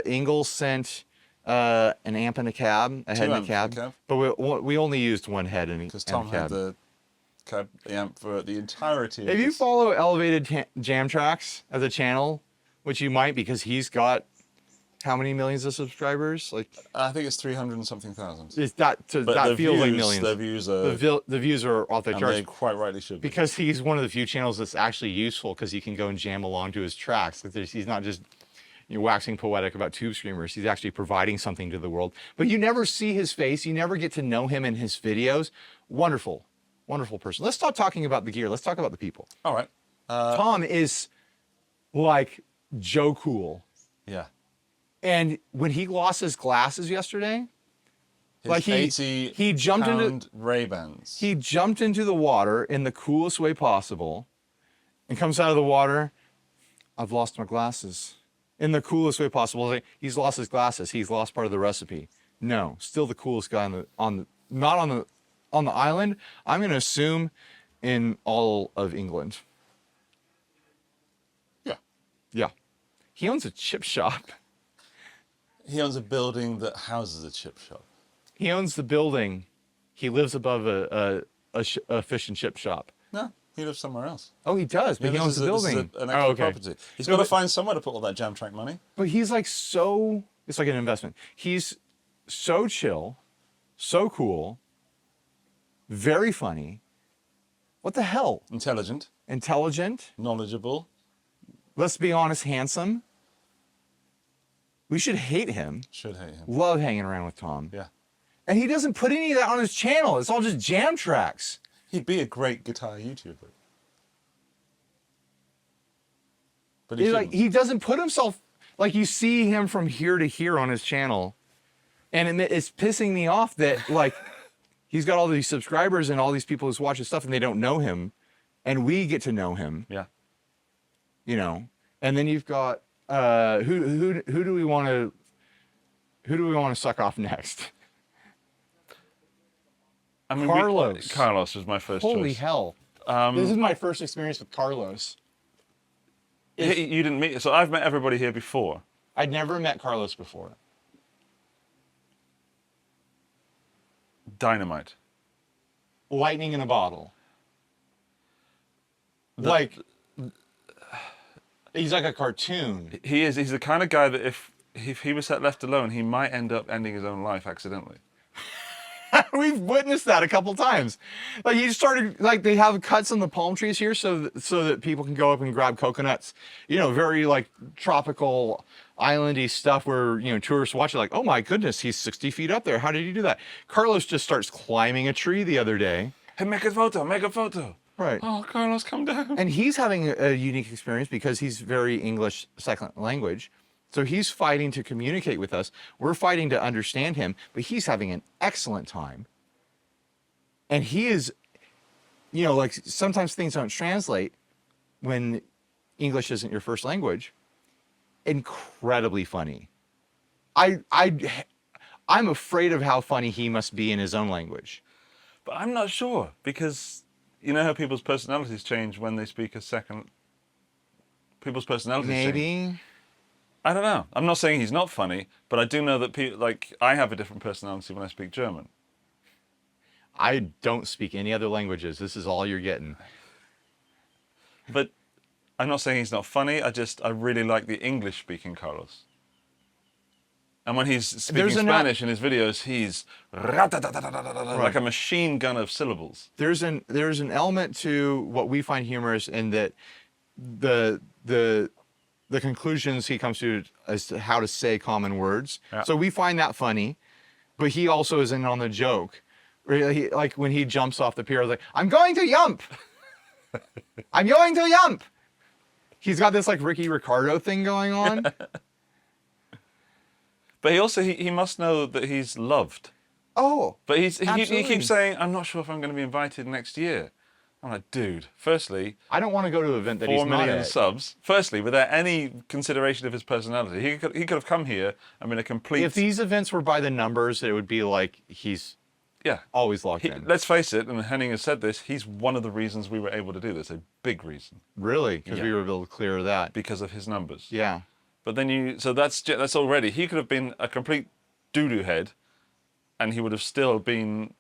Ingalls sent an amp and a cab, a head and a cab. But we only used one head and a cab.
Because Tom had the amp for the entirety of
If you
this.
follow Elevated Jam Tracks as a channel, which you might because he's got how many millions of subscribers? Like
I think it's 300 and something thousand.
That feels like millions.
The views are
the views are off the
and
charts.
they quite rightly should be.
Because he's one of the few channels that's actually useful because he can go and jam along to his tracks. He's not just waxing poetic about tube screamers. He's actually providing something to the world. But you never see his face. You never get to know him in his videos. Wonderful, wonderful person. Let's stop talking about the gear. Let's talk about the people.
All right.
Tom is like Joe Cool.
Yeah.
And when he lost his glasses yesterday,
His
like he jumped into
Ray-Bans.
He jumped into the water in the coolest way possible and comes out of the water. I've lost my glasses. In the coolest way possible. Like, he's lost his glasses. He's lost part of the recipe. No, still the coolest guy on the island. I'm going to assume in all of England.
Yeah.
Yeah. He owns a chip shop.
He owns a building that houses a chip shop.
He owns the building. He lives above a fish and chip shop.
No, he lives somewhere else.
Oh, he does, but he owns the building.
This is an extra property. He's got to find somewhere to put all that jam track money.
But he's like it's like an investment. He's so chill, so cool, very funny. What the hell?
Intelligent.
Knowledgeable. Let's be honest, handsome. We should hate him.
Should hate him.
Love hanging around with Tom.
Yeah.
And he doesn't put any of that on his channel. It's all just jam tracks.
He'd be a great guitar YouTuber. But
he doesn't put himself, like you see him from here to here on his channel. And it's pissing me off that like he's got all these subscribers and all these people who watch his stuff and they don't know him. And we get to know him.
Yeah.
You know. And then you've got who do we want to suck off next?
I mean,
Carlos.
Carlos was my first choice.
Holy hell. This is my first experience with Carlos.
You didn't meet, so I've met everybody here before.
I'd never met Carlos before.
Dynamite.
Lightning in a bottle. He's like a cartoon.
He is. He's the kind of guy that if he was left alone, he might end up ending his own life accidentally.
We've witnessed that a couple times. Like he started, like they have cuts on the palm trees here so that people can go up and grab coconuts. You know, very like tropical islandy stuff where, you know, tourists watch it like, oh my goodness, he's 60 feet up there. How did he do that? Carlos just starts climbing a tree the other day.
Hey, make a photo, make a photo.
Right.
Oh, Carlos, come down.
And he's having a unique experience because he's very English second language. So he's fighting to communicate with us. We're fighting to understand him, but he's having an excellent time. And he is, you know, like sometimes things don't translate when English isn't your first language. Incredibly funny. I'm afraid of how funny he must be in his own language.
But I'm not sure, because you know how people's personalities change when they speak a second. People's personalities change.
Maybe.
I don't know. I'm not saying he's not funny, but I do know that people, like, I have a different personality when I speak German.
I don't speak any other languages. This is all you're getting.
But I'm not saying he's not funny. I really like the English speaking Carlos. And when he's speaking Spanish in his videos, he's like a machine gun of syllables.
There's an element to what we find humorous in that the conclusions he comes to as to how to say common words. Yeah. So we find that funny, but he also is in on the joke. Really, like when he jumps off the pier, like, I'm going to yump. I'm going to yump. He's got this like Ricky Ricardo thing going on.
But he must know that he's loved.
Oh,
but he keeps saying, I'm not sure if I'm going to be invited next year. I'm like, dude, firstly,
I don't want to go to an event that he's not
4 million
at.
subs. Firstly, without any consideration of his personality, he could have come here and been a complete.
If these events were by the numbers, it would be like he's always locked in.
Let's face it, and Henning has said this, he's one of the reasons we were able to do this, a big reason.
Really? Because we were able to clear that.
Because of his numbers.
Yeah.
But then so that's already, he could have been a complete doo-doo head, and he would have still been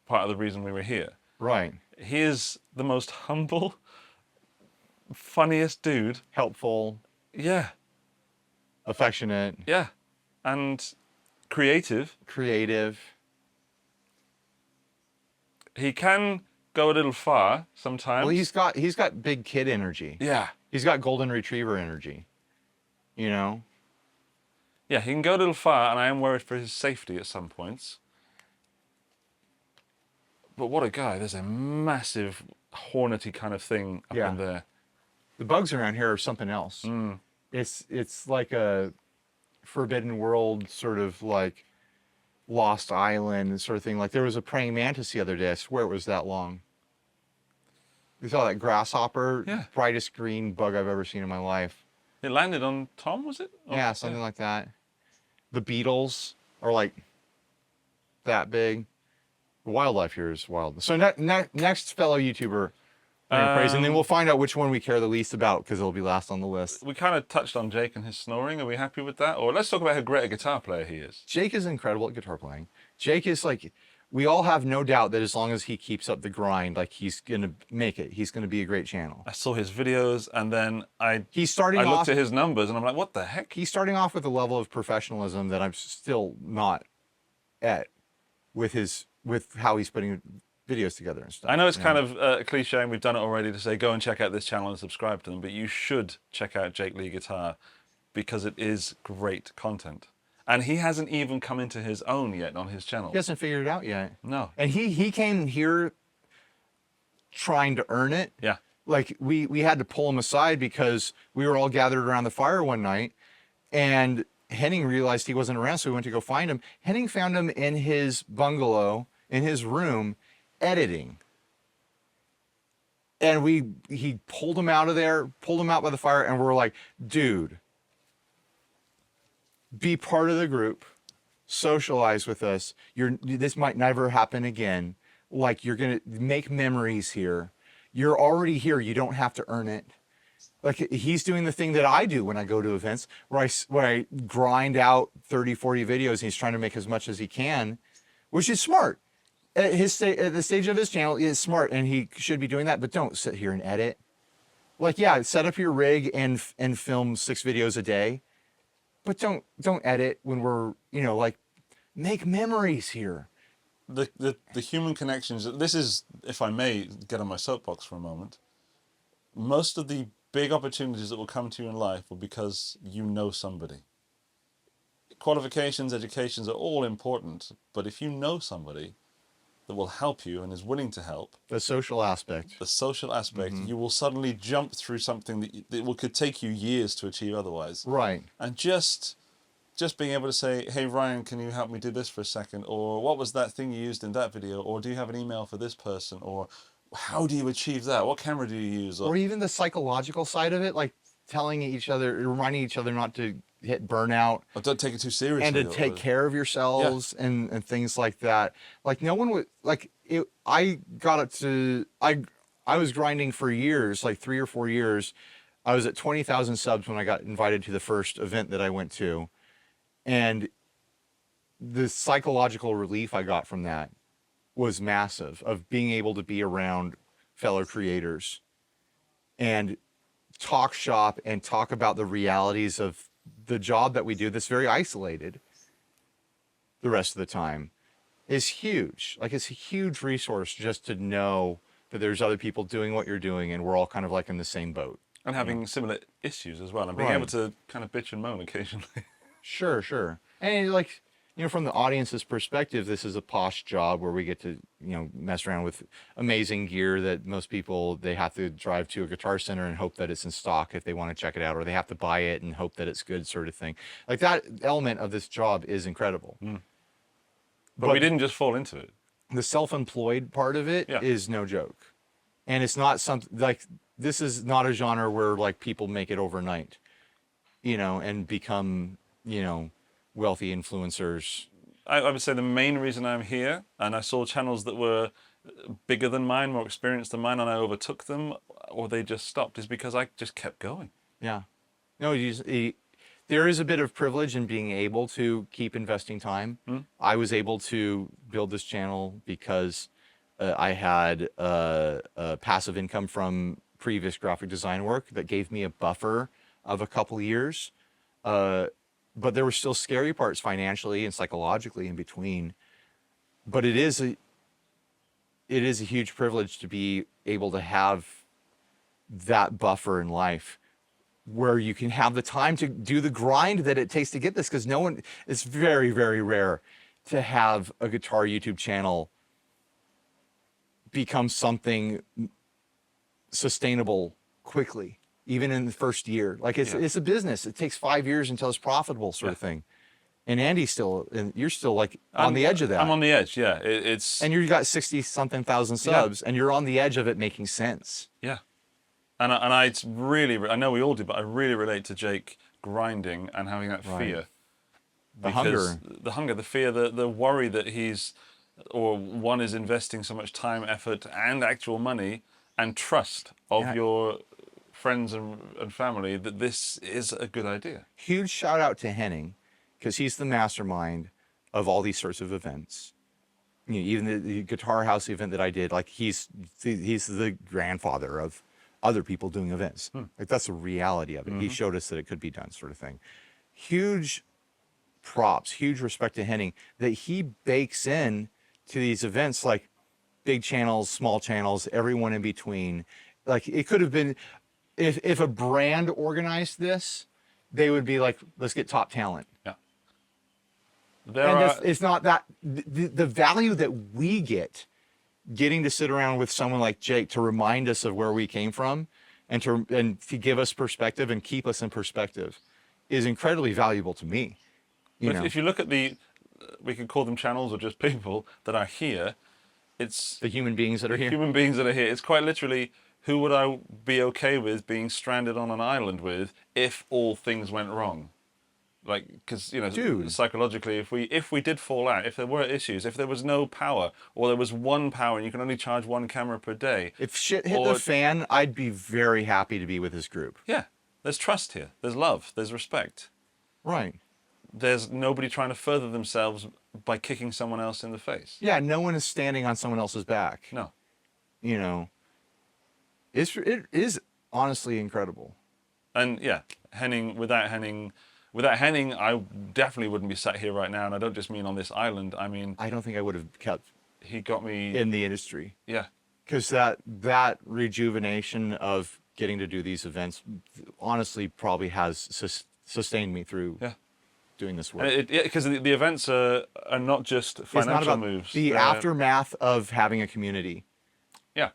part of the reason we were here.
Right.
He is the most humble, funniest dude.
Helpful.
Yeah.
Affectionate.
Yeah. And creative.
Creative.
He can go a little far sometimes.
Well, he's got big kid energy.
Yeah.
He's got golden retriever energy. You know?
Yeah, he can go a little far, and I am worried for his safety at some points. But what a guy. There's a massive, hornety kind of thing up in there.
The bugs around here are something else.
Mm.
It's like a forbidden world sort of like Lost Island sort of thing. Like there was a praying mantis the other day. I swear it was that long. You saw that grasshopper?
Yeah.
Brightest green bug I've ever seen in my life.
It landed on Tom, was it?
Yeah, something like that. The beetles are like that big. The wildlife here is wild. So next fellow YouTuber praise, and then we'll find out which one we care the least about because it'll be last on the list.
We kind of touched on Jake and his snoring. Are we happy with that? Or let's talk about how great a guitar player he is.
Jake is incredible at guitar playing. Jake is like, we all have no doubt that as long as he keeps up the grind, like he's going to make it. He's going to be a great channel. I
saw his videos and then I
looked
at his numbers and I'm like, what the heck?
He's starting off with a level of professionalism that I'm still not at with how he's putting videos together and stuff.
I know it's kind of a cliche and we've done it already to say, go and check out this channel and subscribe to them, but you should check out Jake Leigh Guitar because it is great content. And he hasn't even come into his own yet on his channel.
He hasn't figured it out yet.
No.
And he came here trying to earn it.
Yeah.
Like we had to pull him aside because we were all gathered around the fire one night and Henning realized he wasn't around, so we went to go find him. Henning found him in his bungalow, in his room, editing. And he pulled him out of there, pulled him out by the fire, and we're like, dude, be part of the group, socialize with us. This might never happen again. Like, you're gonna make memories here. You're already here. You don't have to earn it. Like, he's doing the thing that I do when I go to events, where I grind out 30, 40 videos, and he's trying to make as much as he can, which is smart. At the stage of his channel, it's smart, and he should be doing that, but don't sit here and edit. Like, yeah, set up your rig and film 6 videos a day, but don't edit when we're, like, make memories here.
the human connections. This is, if I may get on my soapbox for a moment. Most of the big opportunities that will come to you in life will because you know somebody. Qualifications, educations are all important, but if you know somebody that will help you and is willing to help,
The social aspect.
the social aspect, you will suddenly jump through something that could take you years to achieve otherwise.
Right.
And just being able to say, hey Ryan, can you help me do this for a second? Or what was that thing you used in that video? Or do you have an email for this person? Or how do you achieve that? What camera do you use?
Or even the psychological side of it, like telling each other, reminding each other not to hit burnout
Or don't take it too seriously.
and to take care of yourselves and things like that. Like no one would like it. I got it to I was grinding for years, like 3 or 4 years. I was at 20,000 subs when I got invited to the first event that I went to, and the psychological relief I got from that was massive, of being able to be around fellow creators and talk shop and talk about the realities of the job that we do that's very isolated the rest of the time is huge. Like it's a huge resource just to know that there's other people doing what you're doing and we're all kind of like in the same boat.
And having similar issues as well, and being able to kind of bitch and moan occasionally.
Sure. And like, from the audience's perspective, this is a posh job where we get to, mess around with amazing gear that most people, they have to drive to a Guitar Center and hope that it's in stock if they want to check it out, or they have to buy it and hope that it's good, sort of thing. Like that element of this job is incredible.
But we didn't just fall into it.
The self-employed part of it is no joke. And it's not something like, this is not a genre where like people make it overnight, and become, wealthy influencers.
I would say the main reason I'm here, and I saw channels that were bigger than mine, more experienced than mine, and I overtook them, or they just stopped, is because I just kept going.
Yeah. No, there is a bit of privilege in being able to keep investing time. I was able to build this channel because I had a passive income from previous graphic design work that gave me a buffer of a couple years. But there were still scary parts financially and psychologically in between. But it is a huge privilege to be able to have that buffer in life where you can have the time to do the grind that it takes to get this, because it's very, very rare to have a guitar YouTube channel become something sustainable quickly, even in the first year. Like it's a business. It takes 5 years until it's profitable, sort of thing. And you're still like on the edge of that.
I'm on the edge, yeah.
And you've got 60-something thousand subs, and you're on the edge of it making sense.
Yeah. And I really, I know we all do, but I really relate to Jake grinding and having that fear.
The hunger.
The hunger, the fear, the worry that one is investing so much time, effort, and actual money and trust of your friends and family that this is a good idea. Huge
shout out to Henning, because he's the mastermind of all these sorts of events. Even the Guitar House event that I did, like he's the grandfather of other people doing events. Like that's the reality of it. He showed us that it could be done, sort of thing. Huge props, huge respect to Henning, that he bakes in to these events, like big channels, small channels, everyone in between. Like it could have been, if a brand organized this, they would be like, let's get top talent.
Yeah.
It's not that the value that we get getting to sit around with someone like Jake to remind us of where we came from and to give us perspective and keep us in perspective is incredibly valuable to me.
If you look at we could call them channels or just people that are here, it's
the human beings that are here.
Human beings that are here. It's quite literally, who would I be okay with being stranded on an island with if all things went wrong? Like, because
Dude.
Psychologically, if we did fall out, if there were issues, if there was no power, or there was one power and you can only charge one camera per day,
if shit hit the fan, I'd be very happy to be with this group.
Yeah, there's trust here, there's love, there's respect.
Right.
There's nobody trying to further themselves by kicking someone else in the face.
Yeah, no one is standing on someone else's back.
No.
It is honestly incredible.
And yeah, without Henning, Without Henning, I definitely wouldn't be sat here right now. And I don't just mean on this island. I mean,
I don't think I would have kept
he got me.
in the industry.
Yeah.
Because that rejuvenation of getting to do these events, honestly, probably has sustained me through doing this work.
Because the events are not just
It's
financial
not about
moves.
the aftermath of having a community.
Yeah,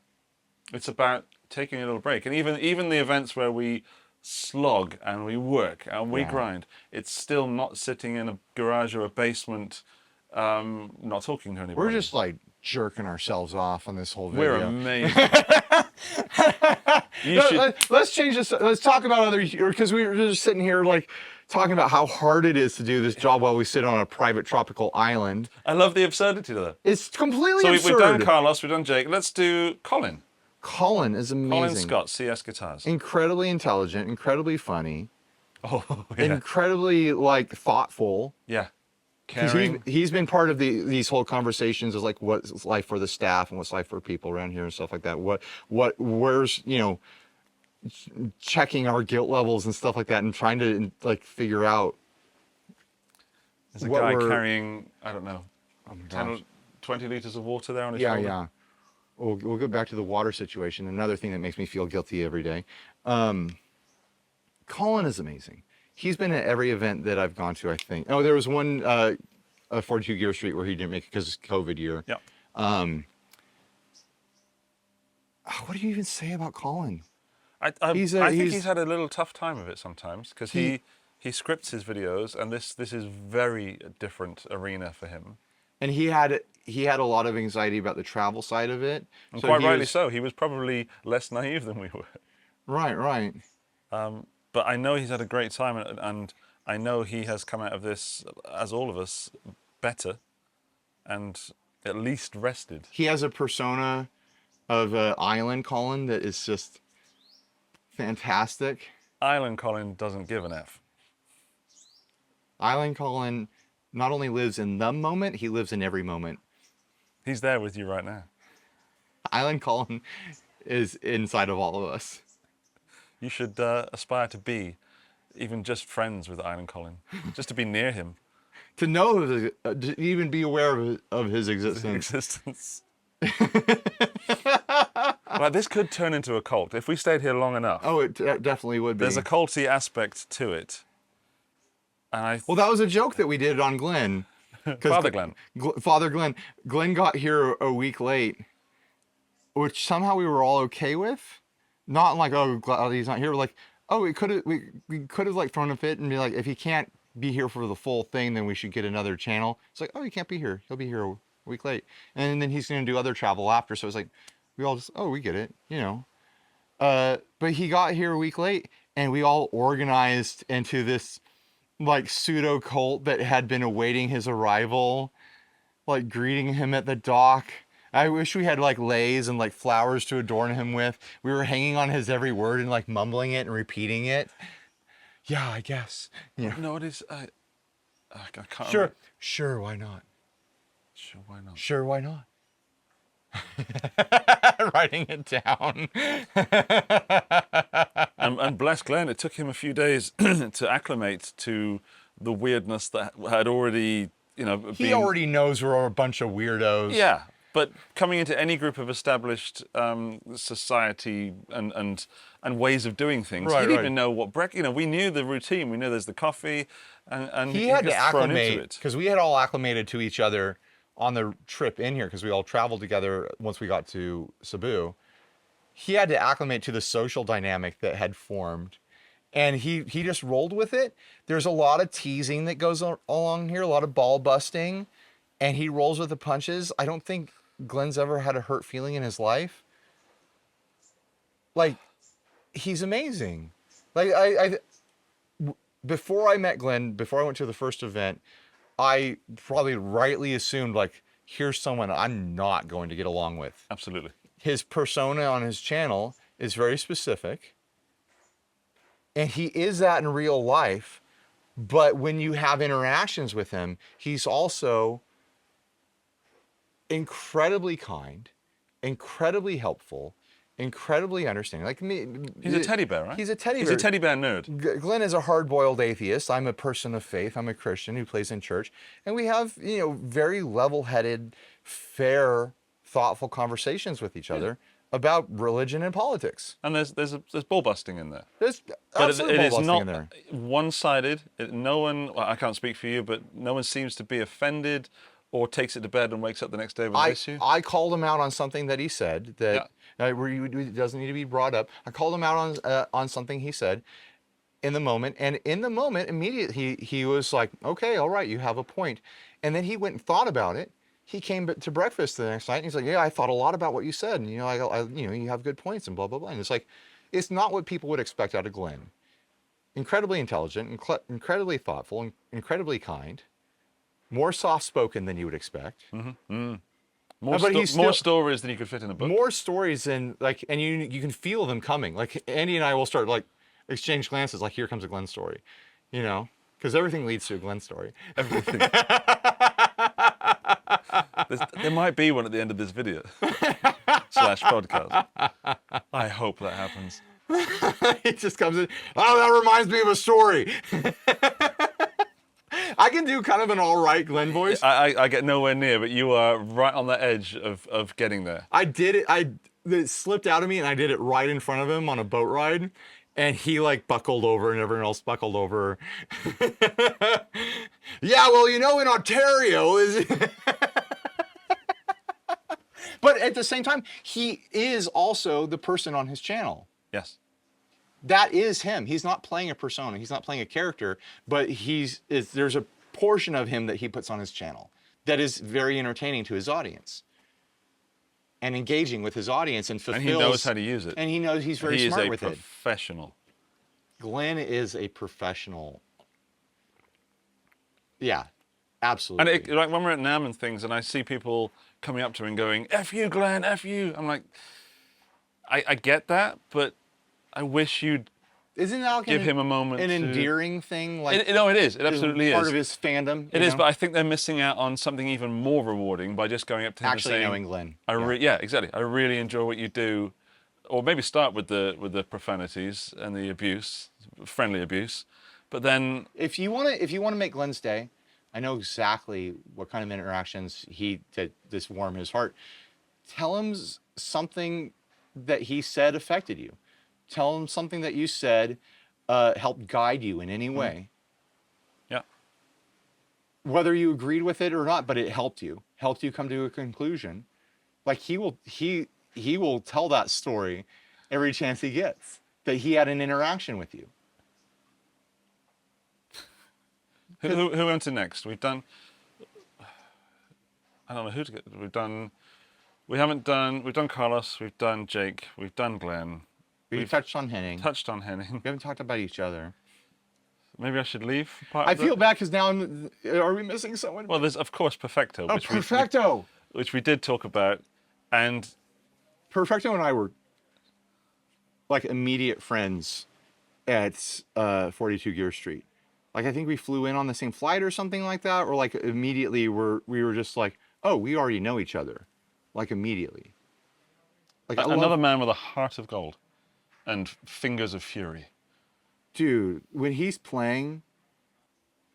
it's about taking a little break, and even the events where we slog and we work and we grind, it's still not sitting in a garage or a basement, not talking to anybody.
We're just like jerking ourselves off on this whole video.
We're amazing.
Let's change this. Let's talk about other, because we were just sitting here like talking about how hard it is to do this job while we sit on a private tropical island.
I love the absurdity of that.
It's completely
So
absurd.
we've done Carlos, we've done Jake. Let's do Colin.
Colin is amazing.
Colin Scott, CS Guitars.
Incredibly intelligent, incredibly funny,
Oh, yeah.
incredibly like thoughtful.
Yeah.
Because
Caring.
he's been part of these whole conversations of like what's life for the staff and what's life for people around here and stuff like that. Where's, you know, checking our guilt levels and stuff like that and trying to like figure out.
There's a guy carrying, I don't know, 10 or 20 liters of water there on his shoulder.
Yeah. We'll go back to the water situation. Another thing that makes me feel guilty every day. Colin is amazing. He's been at every event that I've gone to, I think. Oh, there was one 42 Gear Street where he didn't make it because it's COVID year.
Yeah.
What do you even say about Colin?
I think he's had a little tough time of it sometimes because he scripts his videos, and this is very different arena for him.
And he had a lot of anxiety about the travel side of it.
And quite rightly so. He was probably less naive than we were.
Right.
But I know he's had a great time, and I know he has come out of this, as all of us, better and at least rested.
He has a persona of Island Colin that is just fantastic.
Island Colin doesn't give an F.
Island Colin not only lives in the moment, he lives in every moment.
He's there with you right now.
Island Colin is inside of all of us.
You should aspire to be even just friends with Island Colin, just to be near him.
To know, to even be aware of his existence.
Like, this could turn into a cult if we stayed here long enough.
Oh, it definitely would be.
There's a culty aspect to it. And
well, that was a joke that we did on Glenn.
Father Glenn.
Father Glenn. Glenn got here a week late, which somehow we were all okay with. Not like, oh, glad he's not here. We're like, oh, we could have like thrown a fit and be like, if he can't be here for the full thing, then we should get another channel. It's like, oh, he can't be here. He'll be here a week late, and then he's going to do other travel after. So it's like, we all just, oh, we get it, you know. But he got here a week late, and we all organized into this like pseudo cult that had been awaiting his arrival, like greeting him at the dock. I wish we had like leis and like flowers to adorn him with. We were hanging on his every word and like mumbling it and repeating it. Yeah, I guess. Yeah.
No, it is. I can't.
Sure. Sure, why not?
Sure, why not?
Sure, why not? Writing it down.
And bless Glenn, it took him a few days to acclimate to the weirdness that had already, you know,
He already knows we're a bunch of weirdos.
Yeah, but coming into any group of established society and ways of doing things, he didn't even know what breakfast. You know, we knew the routine. We knew there's the coffee, and
he had to
gets thrown into
acclimate
it.
because we had all acclimated to each other on the trip in here because we all traveled together once we got to Cebu. He had to acclimate to the social dynamic that had formed, and he just rolled with it. There's a lot of teasing that goes along here, a lot of ball busting, and he rolls with the punches. I don't think Glenn's ever had a hurt feeling in his life. Like, he's amazing. Like, before I met Glenn, before I went to the first event, I probably rightly assumed, like, here's someone I'm not going to get along with.
Absolutely.
His persona on his channel is very specific. And he is that in real life. But when you have interactions with him, he's also incredibly kind, incredibly helpful, incredibly understanding. Like me,
He's a teddy bear, right?
He's a teddy
He's
bear.
a teddy bear nerd.
Glenn is a hard-boiled atheist. I'm a person of faith. I'm a Christian who plays in church, and we have very level-headed, fair, thoughtful conversations with each other about religion and politics.
And there's ball busting in there.
There's
But
absolute
it is
ball busting
not
in there.
one-sided. No one, well, I can't speak for you, but no one seems to be offended or takes it to bed and wakes up the next day with an issue.
I called him out on something that he said that it doesn't need to be brought up. I called him out on something he said in the moment, and in the moment, immediately he was like, "Okay, all right, you have a point." And then he went and thought about it. He came to breakfast the next night, and he's like, "Yeah, I thought a lot about what you said, and you have good points, and blah blah blah." And it's like, it's not what people would expect out of Glenn. Incredibly intelligent, incredibly thoughtful, and incredibly kind. More soft-spoken than you would expect.
More stories than you could fit in a book.
More stories than and you can feel them coming. Like Andy and I will start exchange glances. Like, here comes a Glenn story, because everything leads to a Glenn story.
Everything. There might be one at the end of this video / podcast. I hope that happens.
It just comes in. Oh, that reminds me of a story. I can do kind of an all right Glenn voice.
I get nowhere near, but you are right on the edge of getting there.
I did it. It slipped out of me, and I did it right in front of him on a boat ride, and he buckled over, and everyone else buckled over. Yeah, well, in Ontario is. But at the same time, he is also the person on his channel.
Yes.
That is him. He's not playing a persona. He's not playing a character, but there's a portion of him that he puts on his channel that is very entertaining to his audience and engaging with his audience and fulfills.
And he knows how to use it.
And he knows he's very smart with it.
He is a professional.
Glenn is a professional. Yeah, absolutely.
And when we're at NAMM and things, and I see people coming up to me and going, "F you, Glenn, F you." I'm like, I get that, but I wish you'd
Isn't that
give him a moment.
An endearing thing?
No, it is. It absolutely is.
Part of his fandom.
It is, but I think they're missing out on something even more rewarding by just going up to him
actually
and saying,
knowing Glenn.
Yeah, exactly. I really enjoy what you do, or maybe start with the profanities and the abuse, friendly abuse, but then
if you want to make Glenn's day, I know exactly what kind of interactions that this warm his heart. Tell him something that he said affected you. Tell him something that you said helped guide you in any way.
Yeah.
Whether you agreed with it or not, but it helped you come to a conclusion. Like he will tell that story every chance he gets that he had an interaction with you.
Who went to next? We've done. I don't know who to get. We've done Carlos. We've done Jake. We've done Glenn.
We've touched on Henning.
We
haven't talked about each other.
Maybe I should leave.
I feel bad because now are we missing someone?
Well, there's of course Perfecto,
Perfecto,
which we did talk about, and
Perfecto and I were immediate friends at 42 Gear Street. I think we flew in on the same flight or something like that, or immediately we were just oh, we already know each other, immediately.
Another man with a heart of gold, and fingers of fury.
Dude, when he's playing,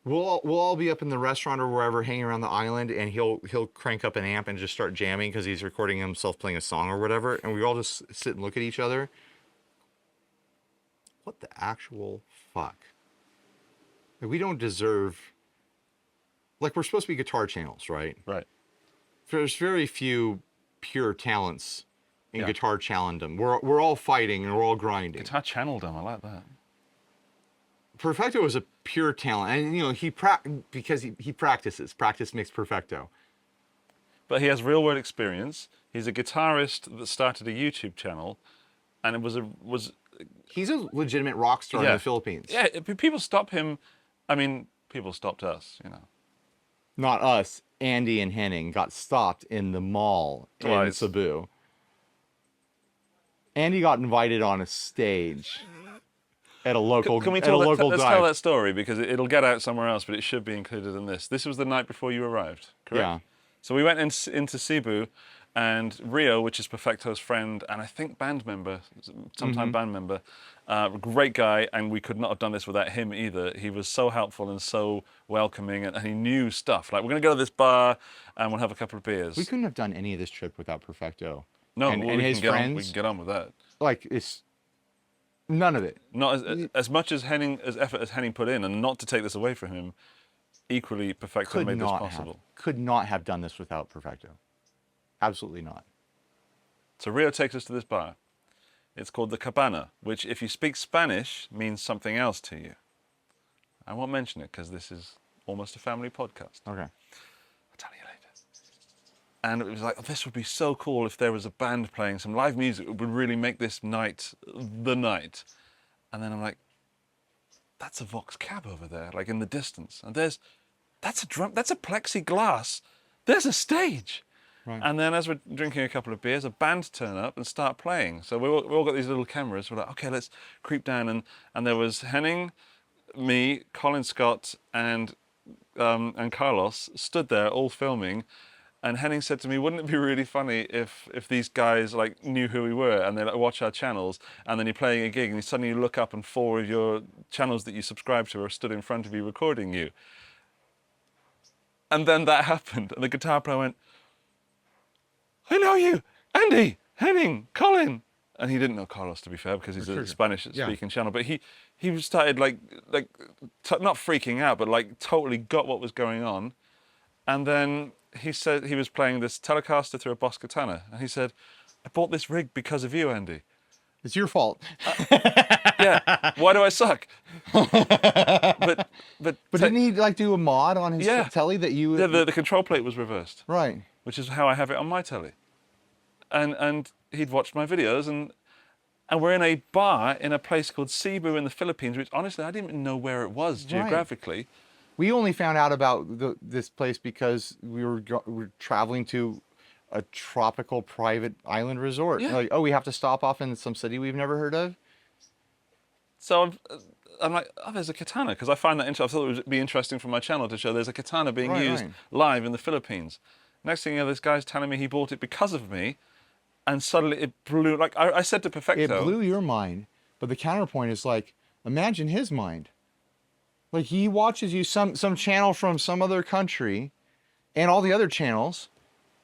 we'll all be up in the restaurant or wherever, hanging around the island, and he'll crank up an amp and just start jamming because he's recording himself playing a song or whatever, and we all just sit and look at each other. What the actual fuck? We don't deserve. We're supposed to be guitar channels, right?
Right.
There's very few pure talents in guitar channelendom. We're all fighting and we're all grinding.
Guitar channeldom, I like that.
Perfecto is a pure talent, and because he practices. Practice makes perfecto.
But he has real world experience. He's a guitarist that started a YouTube channel, and it was.
He's a legitimate rock star in the Philippines.
Yeah, people stop him. I mean, people stopped us,
Not us. Andy and Henning got stopped in the mall in Cebu. Andy got invited on a stage at a local.
Can we let's tell that story because it'll get out somewhere else, but it should be included in this. This was the night before you arrived, correct?
Yeah.
So we went into Cebu, and Rio, which is Perfecto's friend, and I think band member, sometime band member, great guy, and we could not have done this without him either. He was so helpful and so welcoming, and he knew stuff. Like, we're going to go to this bar, and we'll have a couple of beers.
We couldn't have done any of this trip without Perfecto.
No,
and,
well,
and his friends.
We can get on with that.
Like, it's none of it.
Not as much as effort as Henning put in, and not to take this away from him, equally Perfecto made this possible.
Could not have done this without Perfecto. Absolutely not.
So Rio takes us to this bar. It's called the Cabana, which, if you speak Spanish, means something else to you. I won't mention it because this is almost a family podcast.
Okay.
I'll tell you later. And it was like, oh, this would be so cool if there was a band playing some live music. It would really make this night the night. And then I'm like, that's a Vox cab over there, like in the distance. And that's a plexiglass. There's a stage.
Right.
And then as we're drinking a couple of beers, a band turn up and start playing. So we all got these little cameras. We're like, okay, let's creep down. And there was Henning, me, Colin Scott, and Carlos stood there all filming. And Henning said to me, wouldn't it be really funny if these guys like knew who we were and they like watch our channels, and then you're playing a gig and you suddenly look up and 4 of your channels that you subscribe to are stood in front of you recording you. And then that happened, and the guitar player went, I know you, Andy, Henning, Colin. And he didn't know Carlos, to be fair, because he's a Spanish-speaking channel. But he started like not freaking out, but like totally got what was going on. And then he said he was playing this Telecaster through a Boss Katana, and he said, I bought this rig because of you, Andy.
It's your fault.
Yeah. Why do I suck? But
didn't he like do a mod on his telly that you?
Yeah, the control plate was reversed.
Right.
Which is how I have it on my telly. And he'd watched my videos, and we're in a bar in a place called Cebu in the Philippines, which honestly I didn't even know where it was geographically.
We only found out about this place because we were traveling to a tropical private island resort.
Yeah.
Like, oh, we have to stop off in some city we've never heard of.
So I'm like, oh, there's a katana, because I find that interesting. I thought it would be interesting for my channel to show there's a katana being used live in the Philippines. Next thing you know, this guy's telling me he bought it because of me, and suddenly it blew. Like I said to Perfecto,
it blew your mind, but the counterpoint is like, imagine his mind. Like, he watches you some channel from some other country, and all the other channels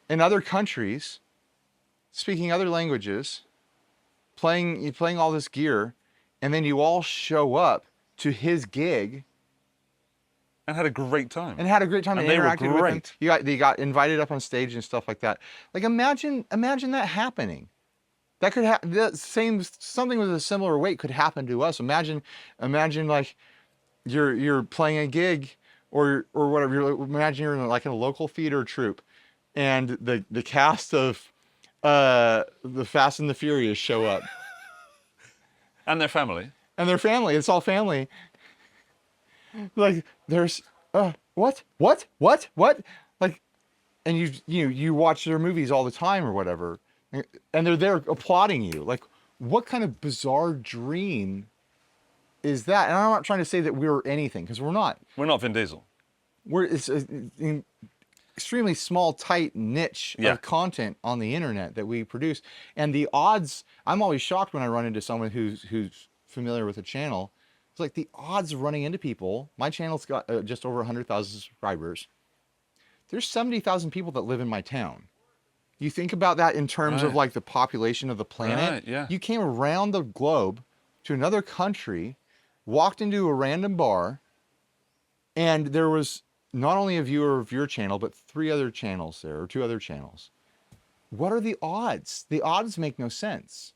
in other countries, speaking other languages, playing all this gear, and then you all show up to his gig
and had a great time.
And
they
interacted
were
with him.
great.
They got invited up on stage and stuff like that. Like, imagine that happening. That could something with a similar weight could happen to us. Imagine like you're playing a gig or whatever. Imagine you're in like a local theater troupe, and the cast of the Fast and the Furious show up.
And their family.
It's all family. Like, there's what? Like, and you watch their movies all the time or whatever, and they're there applauding you. Like, what kind of bizarre dream is that? And I'm not trying to say that we're anything, because we're not.
We're not Vin Diesel.
It's an extremely small, tight niche of content on the internet that we produce. And the odds, I'm always shocked when I run into someone who's familiar with a channel. It's like the odds of running into people. My channel's got just over 100,000 subscribers. There's 70,000 people that live in my town. You think about that in terms of like the population of the planet.
Right, yeah.
You came around the globe to another country, walked into a random bar, and there was not only a viewer of your channel, but 3 other channels there, or 2 other channels. What are the odds? The odds make no sense.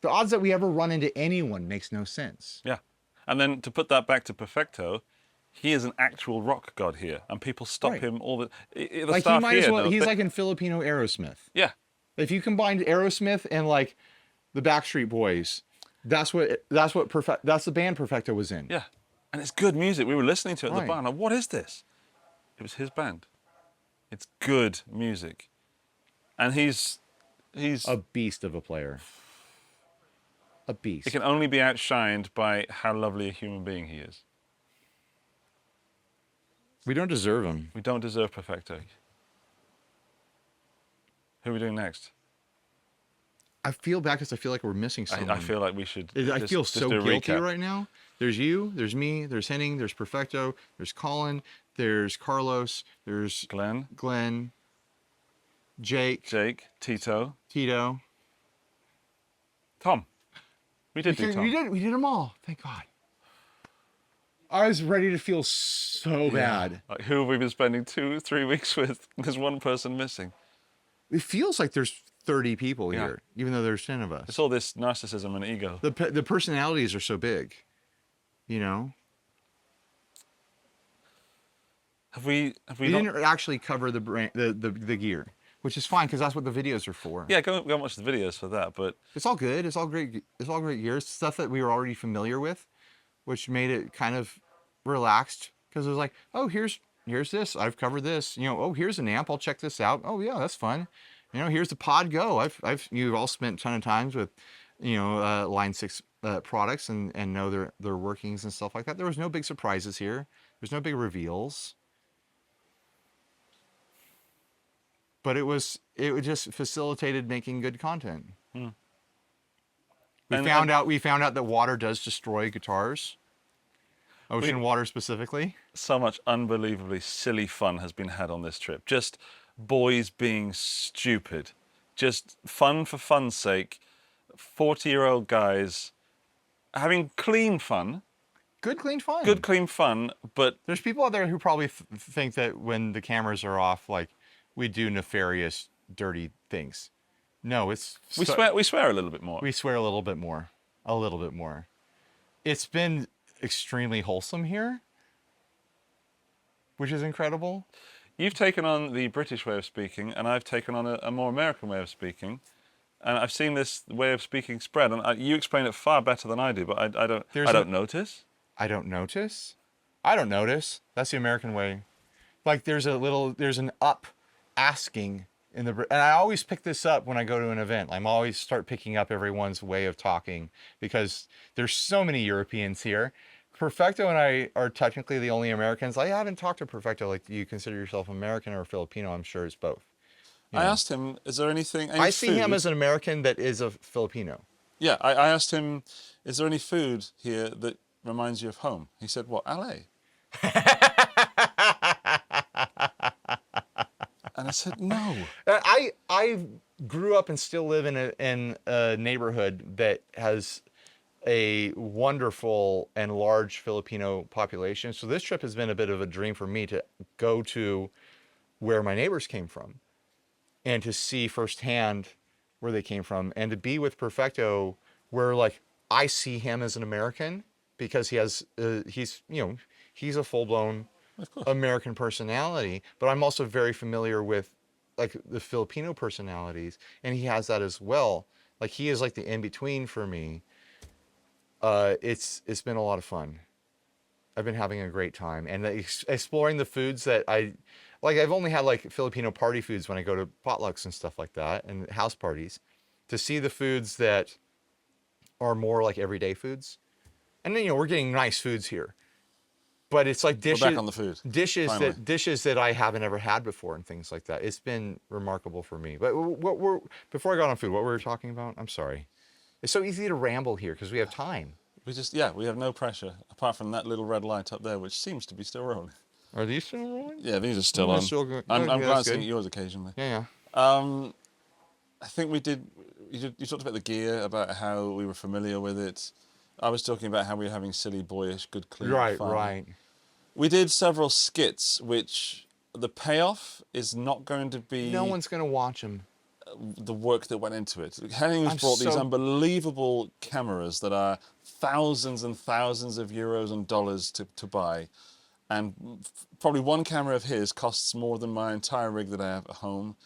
The odds that we ever run into anyone makes no sense.
Yeah. And then to put that back to Perfecto, he is an actual rock god here, and people stop him all the
like,
staff
he might
here.
as well, he's like in Filipino Aerosmith.
Yeah.
If you combined Aerosmith and like the Backstreet Boys, that's the band Perfecto was in.
Yeah. And it's good music. We were listening to it at the bar.
Right.
Like, what is this? It was his band. It's good music. And he's
a beast of a player. A beast.
It can only be outshined by how lovely a human being he is.
We don't deserve them.
We don't deserve Perfecto. Who are we doing next?
I feel bad because I feel like we're missing someone.
I feel like we should.
I feel
just
so
do a
guilty
recap.
right now. There's you, there's me, there's Henning, there's Perfecto, there's Colin, there's Carlos, there's
Glenn,
Jake,
Tito,
Tito.
Tom. We did do Tom.
We did them all. Thank God. I was ready to feel so bad.
Like, who have we been spending 2-3 weeks with? There's one person missing.
It feels like there's 30 people here, even though there's 10 of us.
It's all this narcissism and ego.
The personalities are so big, you know.
We
didn't actually cover the gear, which is fine because that's what the videos are for.
Yeah, go and watch the videos for that. But
it's all good. It's all great. It's all great gear. It's stuff that we were already familiar with, which made it kind of relaxed because it was like, oh, here's this. I've covered this. You know, oh, here's an amp. I'll check this out. Oh yeah, that's fun. You know, here's the Pod Go. You've all spent a ton of times with, you know, Line 6 products and know their workings and stuff like that. There was no big surprises here. There's no big reveals. But it just facilitated making good content. We found out that water does destroy guitars. Ocean water specifically.
So much unbelievably silly fun has been had on this trip. Just boys being stupid. Just fun for fun's sake. 40-year-old guys having clean fun.
Good, clean fun.
Good, clean fun, but...
There's people out there who probably think that when the cameras are off, like, we do nefarious, dirty things. No, it's...
We swear a little bit more.
We swear a little bit more. A little bit more. It's been extremely wholesome here, which is incredible.
You've taken on the British way of speaking, and I've taken on a more American way of speaking. And I've seen this way of speaking spread, and you explain it far better than I do, but I don't notice.
I don't notice? I don't notice. That's the American way. Like there's an up asking in the, and I always pick this up when I go to an event. I'm always start picking up everyone's way of talking because there's so many Europeans here. Perfecto and I are technically the only Americans. I haven't talked to Perfecto like, do you consider yourself American or Filipino? I'm sure it's both.
I asked him, is there anything...
I see him as an American that is a Filipino.
Yeah, I asked him, is there any food here that reminds you of home? He said, what, LA? And I said, no.
I grew up and still live in a neighborhood that has a wonderful and large Filipino population. So this trip has been a bit of a dream for me to go to where my neighbors came from and to see firsthand where they came from and to be with Perfecto where like I see him as an American because he has he's a full-blown American personality, but I'm also very familiar with like the Filipino personalities and he has that as well. Like he is like the in-between for me. It's been a lot of fun. I've been having a great time and exploring the foods that I've only had like Filipino party foods when I go to potlucks and stuff like that and house parties. To see the foods that are more like everyday foods. And then, we're getting nice foods here. But it's like dishes.
We're back on the food.
Dishes that I haven't ever had before and things like that. It's been remarkable for me. But before I got on food, what were we talking about? I'm sorry. It's so easy to ramble here because we have time.
We have no pressure apart from that little red light up there, which seems to be still rolling.
Are these still rolling?
Yeah, these are still on. I'm glancing at yours occasionally.
Yeah.
I think we did. You talked about the gear, about how we were familiar with it. I was talking about how we were having silly, boyish, good, clean fun.
Right.
We did several skits, which the payoff is not going to be...
No one's going to watch them.
The work that went into it. Henning has brought these unbelievable cameras that are thousands and thousands of euros and dollars to buy. And probably one camera of his costs more than my entire rig that I have at home.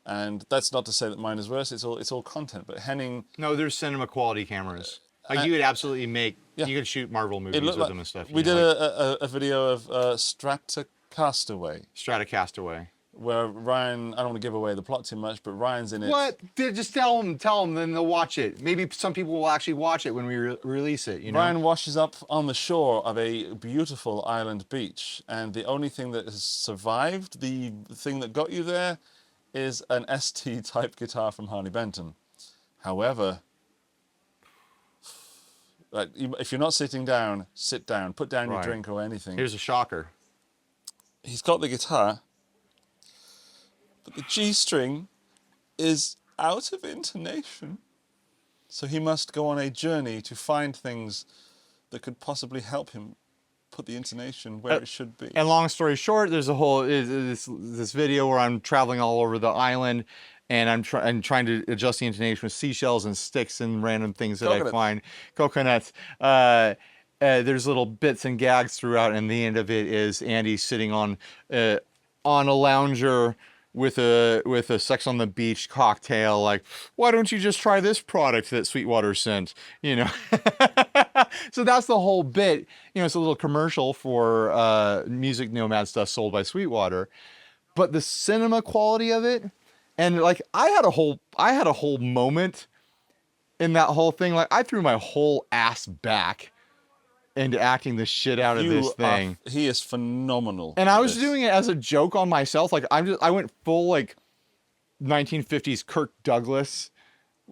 And that's not to say that mine is worse. It's all content. But Henning...
No, there's cinema quality cameras. Like you would absolutely make... Yeah. You could shoot Marvel movies with them and stuff.
We did a video of Strata Castaway.
Strata Castaway.
where Ryan, I don't want to give away the plot too much, but Ryan's in it.
What? Just tell them, then they'll watch it. Maybe some people will actually watch it when we release it, you know?
Ryan washes up on the shore of a beautiful island beach, and the only thing that has survived, the thing that got you there, is an ST type guitar from Harley Benton. However, like, if you're not sitting down, sit down. Put down your
Right.
drink or anything.
Here's a shocker.
He's got the guitar, but the G string is out of intonation. So he must go on a journey to find things that could possibly help him put the intonation where it should be.
And long story short, there's a whole this video where I'm traveling all over the island, and I'm trying to adjust the intonation with seashells and sticks and random things that I find. Coconuts. There's little bits and gags throughout, and the end of it is Andy sitting on a lounger with a Sex on the Beach cocktail, like, why don't you just try this product that Sweetwater sent, you know? So that's the whole bit. You know, it's a little commercial for Music Nomad stuff sold by Sweetwater, but the cinema quality of it, and like I had a whole moment in that whole thing. Like I threw my whole ass back into acting the shit out of this thing.
He is phenomenal.
And I was doing it as a joke on myself. Like I went full like 1950s Kirk Douglas,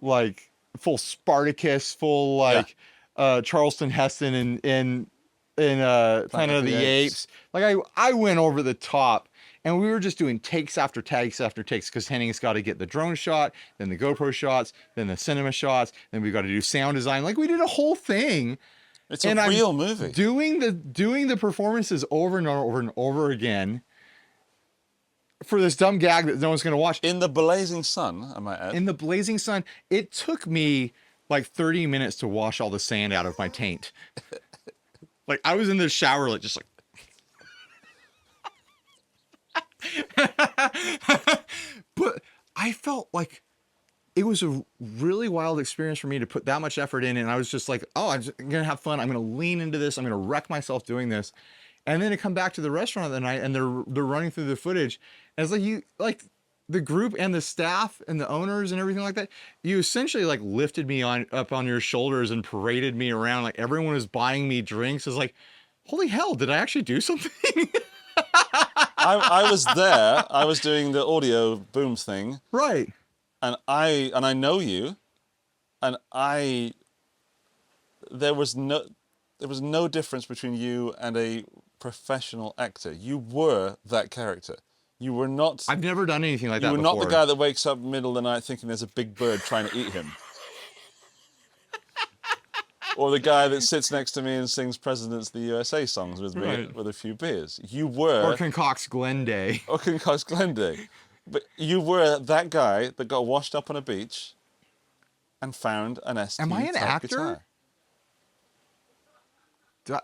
like full Spartacus, full like Charleston Heston in Planet of the Apes. Like I went over the top, and we were just doing takes after takes after takes because Henning's got to get the drone shot, then the GoPro shots, then the cinema shots, then we got to do sound design. Like we did a whole thing.
It's a real movie.
Doing the performances over and over and over again for this dumb gag that no one's gonna watch.
In the blazing sun, I might add.
In the blazing sun, it took me like 30 minutes to wash all the sand out of my taint. Like I was in the shower, like just like. But I felt like it was a really wild experience for me to put that much effort in, and I was just like, oh, I'm just gonna have fun. I'm gonna lean into this. I'm gonna wreck myself doing this, and then to come back to the restaurant of the night, and they're running through the footage, and it's like you like the group and the staff and the owners and everything like that. You essentially like lifted me up on your shoulders and paraded me around. Like everyone was buying me drinks. It's like, holy hell, did I actually do something?
I was there. I was doing the audio boom thing.
Right.
And I know you, and there was no difference between you and a professional actor. You were that character. You were not.
I've never done anything like that before.
You were not the guy that wakes up middle of the night thinking there's a big bird trying to eat him. Or the guy that sits next to me and sings Presidents of the USA songs with me with a few beers. You were.
Or concocts Glenday.
Or concocts Glenday. But you were that guy that got washed up on a beach and found an ST
Am I an actor?
Guitar.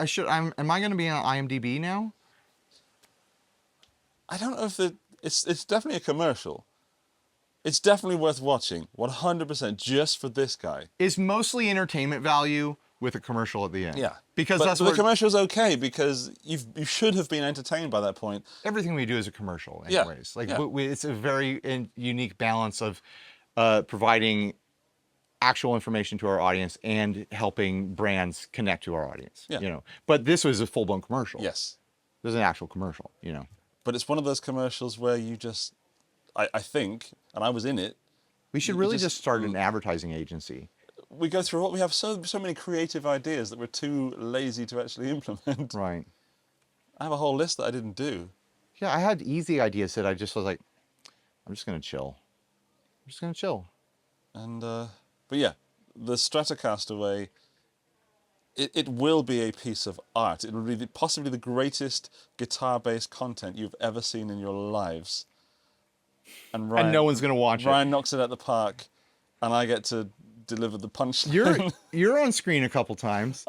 Am I going to be on IMDb now?
I don't know if it's definitely a commercial. It's definitely worth watching, 100%, just for this guy.
It's mostly entertainment value with a commercial at the end.
Yeah,
because
but the commercial's okay because you should have been entertained by that point.
Everything we do is a commercial, anyways.
Yeah.
Like it's a very unique balance of providing actual information to our audience and helping brands connect to our audience.
Yeah.
You know, but this was a full-blown commercial.
Yes,
there's an actual commercial. You know,
but it's one of those commercials where you just, I think, and I was in it.
We should really just start an advertising agency.
We go through we have so many creative ideas that we're too lazy to actually implement.
Right.
I have a whole list that I didn't do.
Yeah, I had easy ideas that I just was like, I'm just gonna chill. I'm just gonna chill.
And but yeah, the Stratocaster, it will be a piece of art. It will be possibly the greatest guitar-based content you've ever seen in your lives. And
no one's gonna watch it.
Ryan knocks it at the park, and I get to deliver the punchline.
You're on screen a couple times.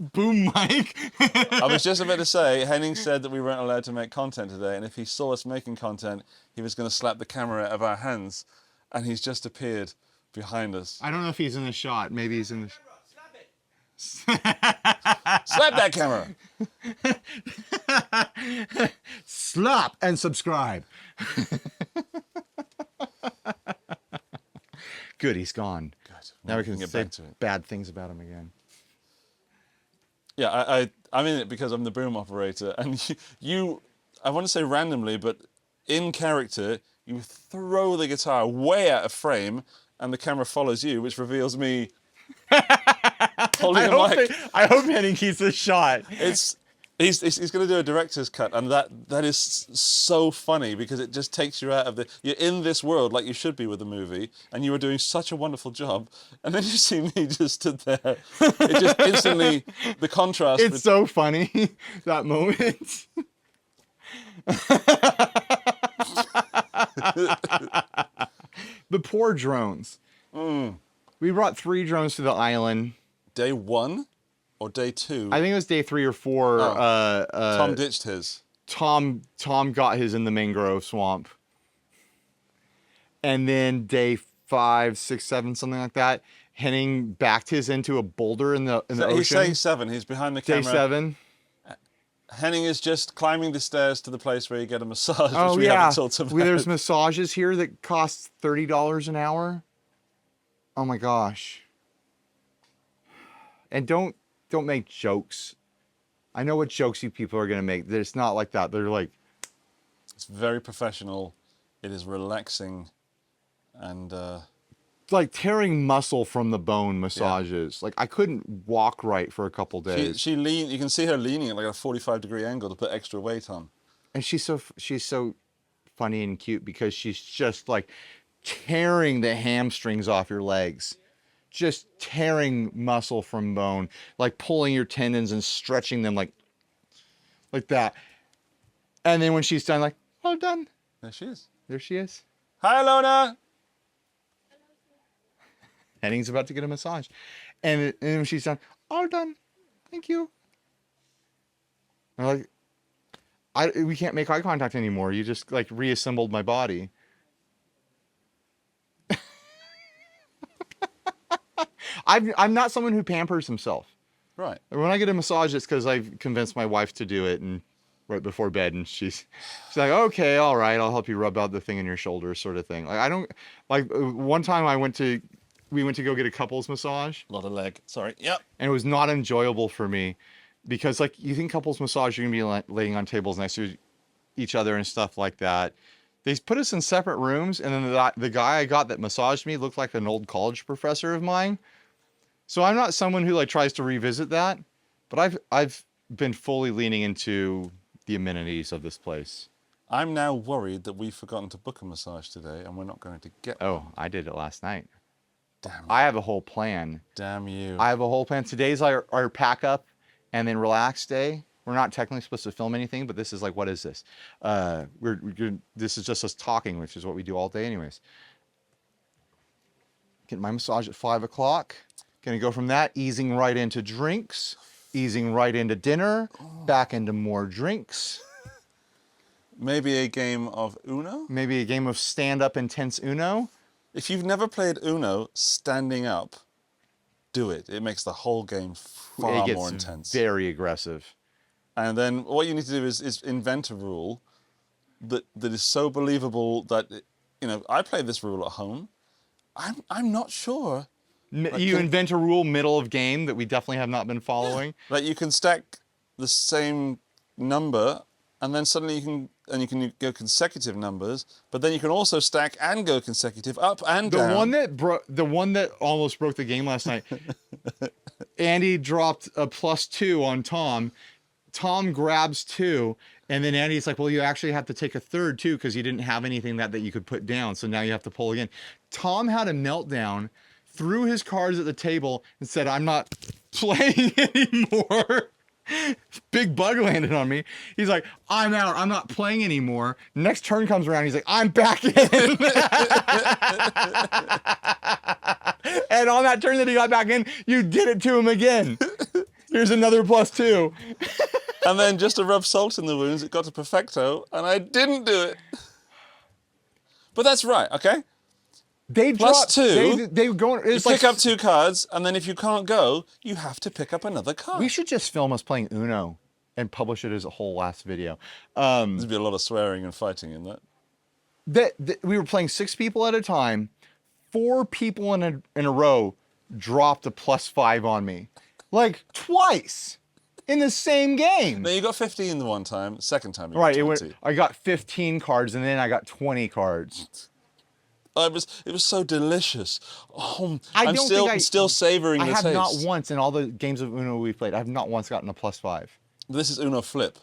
Boom mic.
I was just about to say, Henning said that we weren't allowed to make content today, and if he saw us making content, he was going to slap the camera out of our hands, and he's just appeared behind us.
I don't know if he's in the shot. Maybe he's in the...
Slap that camera!
Slap and subscribe. Good, he's gone.
Good.
Now we can
get
say
back to it.
bad things about him again.
Yeah, I'm in it because I'm the broom operator, and you I want to say randomly, but in character, you throw the guitar way out of frame, and the camera follows you, which reveals me holding a mic.
I hope Henning keeps this shot.
He's going to do a director's cut, and that is so funny because it just takes you out of you're in this world like you should be with the movie, and you were doing such a wonderful job, and then you see me just stood there. It just instantly, the contrast.
It's so funny, that moment. The poor drones. We brought 3 drones to the island.
Day 1 or day 2?
I think it was day 3 or 4.
Tom ditched his.
Tom got his in the mangrove swamp. And then day 5, 6, 7, something like that, Henning backed his into a boulder in the ocean.
He's saying 7. He's behind the camera.
Day 7.
Henning is just climbing the stairs to the place where you get a massage,
Oh,
which we
yeah.
haven't talked about.
There's massages here that cost $30 an hour. Oh my gosh. And don't make jokes. I know what jokes you people are going to make. It's not like that. They're like...
It's very professional. It is relaxing. And...
It's like tearing muscle from the bone massages. Yeah. Like, I couldn't walk right for a couple days.
You can see her leaning at like a 45-degree angle to put extra weight on.
And she's so funny and cute because she's just like tearing the hamstrings off your legs. Just tearing muscle from bone, like pulling your tendons and stretching them like that. And then when she's done, like, all done.
There she is.
There she is.
Hi, Lona.
Henning's about to get a massage. And when she's done, all done. Thank you. I'm like, we can't make eye contact anymore. You just like reassembled my body. I'm not someone who pampers himself.
Right.
When I get a massage, it's because I've convinced my wife to do it, and right before bed, and she's like, okay, all right, I'll help you rub out the thing in your shoulder, sort of thing. Like, I don't like. One time we went to go get a couples massage.
A lot of leg. Sorry. Yep.
And it was not enjoyable for me because, like, you think couples massage, you're gonna be laying on tables next to each other and stuff like that. They put us in separate rooms, and then the guy I got that massaged me looked like an old college professor of mine. So I'm not someone who like tries to revisit that, but I've been fully leaning into the amenities of this place.
I'm now worried that we've forgotten to book a massage today, and we're not going to get.
Oh, I did it last night.
Damn.
I have a whole plan.
Damn you.
I have a whole plan. Today's our pack up and then relax day. We're not technically supposed to film anything, but this is like, what is this? This is just us talking, which is what we do all day anyways. Get my massage at 5 o'clock. Gonna go from that, easing right into drinks, easing right into dinner, back into more drinks.
Maybe a game of Uno?
Maybe a game of stand-up intense Uno.
If you've never played Uno standing up, do it. It makes the whole game far more intense.
Very aggressive.
And then what you need to do is invent a rule that is so believable that, I play this rule at home. I'm not sure.
You invent a rule middle of game that we definitely have not been following.
Like you can stack the same number, and then suddenly you can go consecutive numbers, but then you can also stack and go consecutive up and down.
The one that almost broke the game last night. Andy dropped a +2 on Tom. Tom grabs 2, and then Andy's like, well, you actually have to take a third too because you didn't have anything that you could put down, so now you have to pull again. Tom had a meltdown, threw his cards at the table, and said, I'm not playing anymore. Big bug landed on me. He's like, I'm out. I'm not playing anymore. Next turn comes around. He's like, I'm back in. And on that turn that he got back in, you did it to him again. Here's another +2.
And then just to rub salt in the wounds, it got to Perfecto, and I didn't do it. But that's right, okay?
They dropped
+2.
They go. It's
you
like,
pick up 2 cards, and then if you can't go, you have to pick up another card.
we should just film us playing Uno. and publish it as a whole last video.
There'd be a lot of swearing and fighting in that.
That we were playing 6 people at a time. 4 people in a row dropped a +5 on me, like twice in the same game.
No, you got 15 the one time. Second time you
Right,
got 20.
I got 15 cards and then I got 20 cards.
Oh, it was so delicious. Oh,
I
I'm
don't
still
think
still savoring
I
the
have
taste.
not once in all the games of Uno we've played, I have not once gotten a +5.
This is Uno Flip.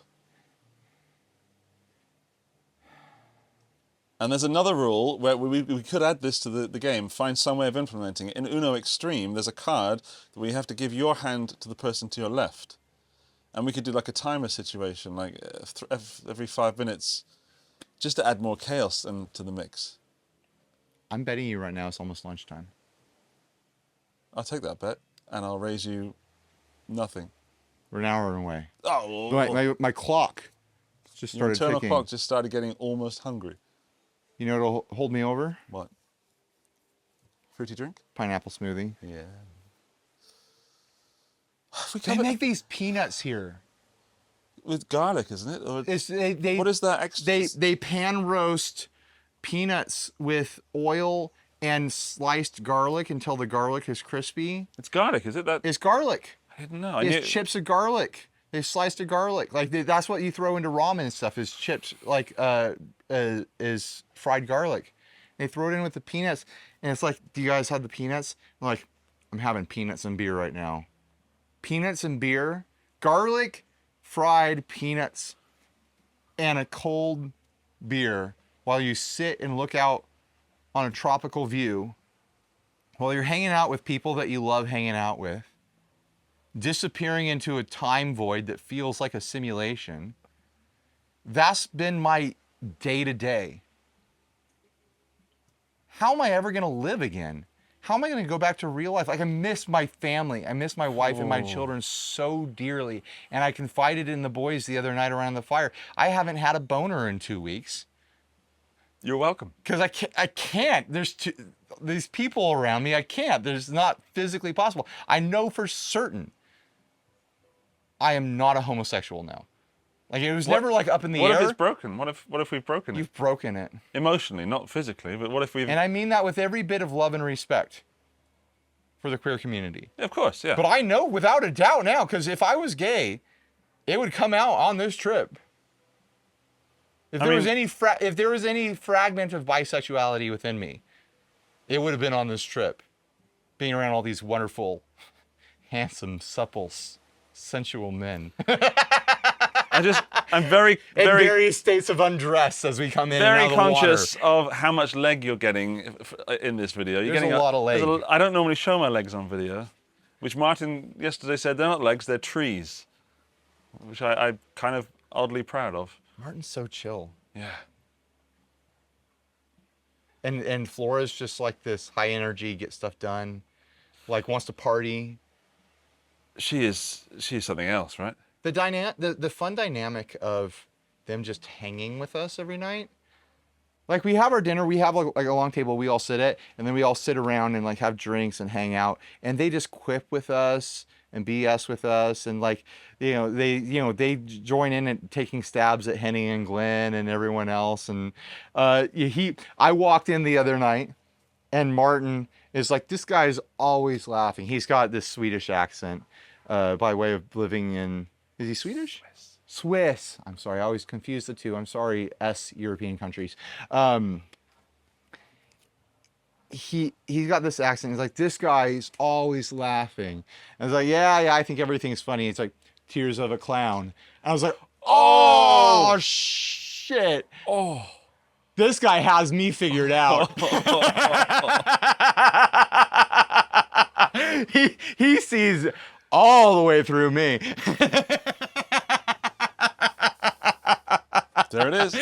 And there's another rule where we could add this to the game, find some way of implementing it. In Uno Extreme, there's a card that we have to give your hand to the person to your left. And we could do like a timer situation, like every 5 minutes, just to add more chaos into the mix.
I'm betting you right now it's almost lunchtime.
I'll take that bet, and I'll raise you nothing.
We're an hour away.
Oh,
My clock just
your
started
internal
ticking.
clock just started getting almost hungry.
You know what'll hold me over?
What? Fruity drink?
Pineapple smoothie.
Yeah.
They make these peanuts here.
With garlic, isn't it? Or
They
what is that extra?
They pan roast peanuts with oil and sliced garlic until the garlic is crispy.
It's garlic, is it?
It's garlic.
I didn't know.
It's chips of garlic. They sliced a garlic. Like that's what you throw into ramen and stuff is chips, like is fried garlic. They throw it in with the peanuts, and it's like, do you guys have the peanuts? I'm like, I'm having peanuts and beer right now. Peanuts and beer, garlic, fried peanuts, and a cold beer while you sit and look out on a tropical view while you're hanging out with people that you love hanging out with, disappearing into a time void that feels like a simulation. That's been my day-to-day. How am I ever going to live again? How am I going to go back to real life? Like, I miss my family. I miss my wife and my children so dearly. And I confided in the boys the other night around the fire. I haven't had a boner in 2 weeks.
You're welcome.
Because I can't. There's these people around me. I can't. There's not physically possible. I know for certain I am not a homosexual now. Like, it was never like up in the air.
What if it's broken? What if we've broken it?
You've broken it.
Emotionally, not physically, but what if we've...
And I mean that with every bit of love and respect for the queer community.
Yeah, of course, yeah.
But I know without a doubt now, because if I was gay, it would come out on this trip. If there was any fragment of bisexuality within me, it would have been on this trip. Being around all these wonderful, handsome, supple, sensual men.
I'm very
in various states of undress as we come in
very
and out of the
conscious
water.
of how much leg you're getting in this video. You're
There's
getting
a lot of leg.
I don't normally show my legs on video, which Martin yesterday said they're not legs, they're trees, which I'm kind of oddly proud of.
Martin's so chill.
Yeah.
And Flora's just like this high energy, get stuff done, like wants to party.
She's something else, right?
The fun dynamic of them just hanging with us every night. Like, we have our dinner, we have like a long table we all sit at, and then we all sit around and like have drinks and hang out, and they just quip with us and BS with us, and like, they join in and taking stabs at Henning and Glenn and everyone else. And I walked in the other night, and Martin is like, this guy's always laughing. He's got this Swedish accent by way of living in, is he Swedish? Swiss. I'm sorry, I always confuse the two. I'm sorry, European countries. He's got this accent. He's like, this guy's always laughing. And I was like, yeah, I think everything's funny. It's like tears of a clown. And I was like, oh shit.
Oh.
This guy has me figured out. he sees all the way through me.
There it is.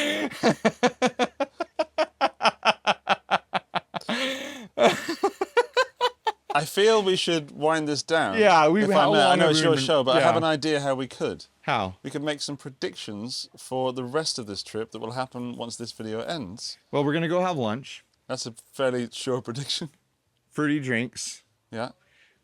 I feel we should wind this down.
Yeah,
I know it's your show, but I have an idea how we could.
How?
We could make some predictions for the rest of this trip that will happen once this video ends.
Well, we're gonna go have lunch.
That's a fairly sure prediction.
Fruity drinks.
Yeah.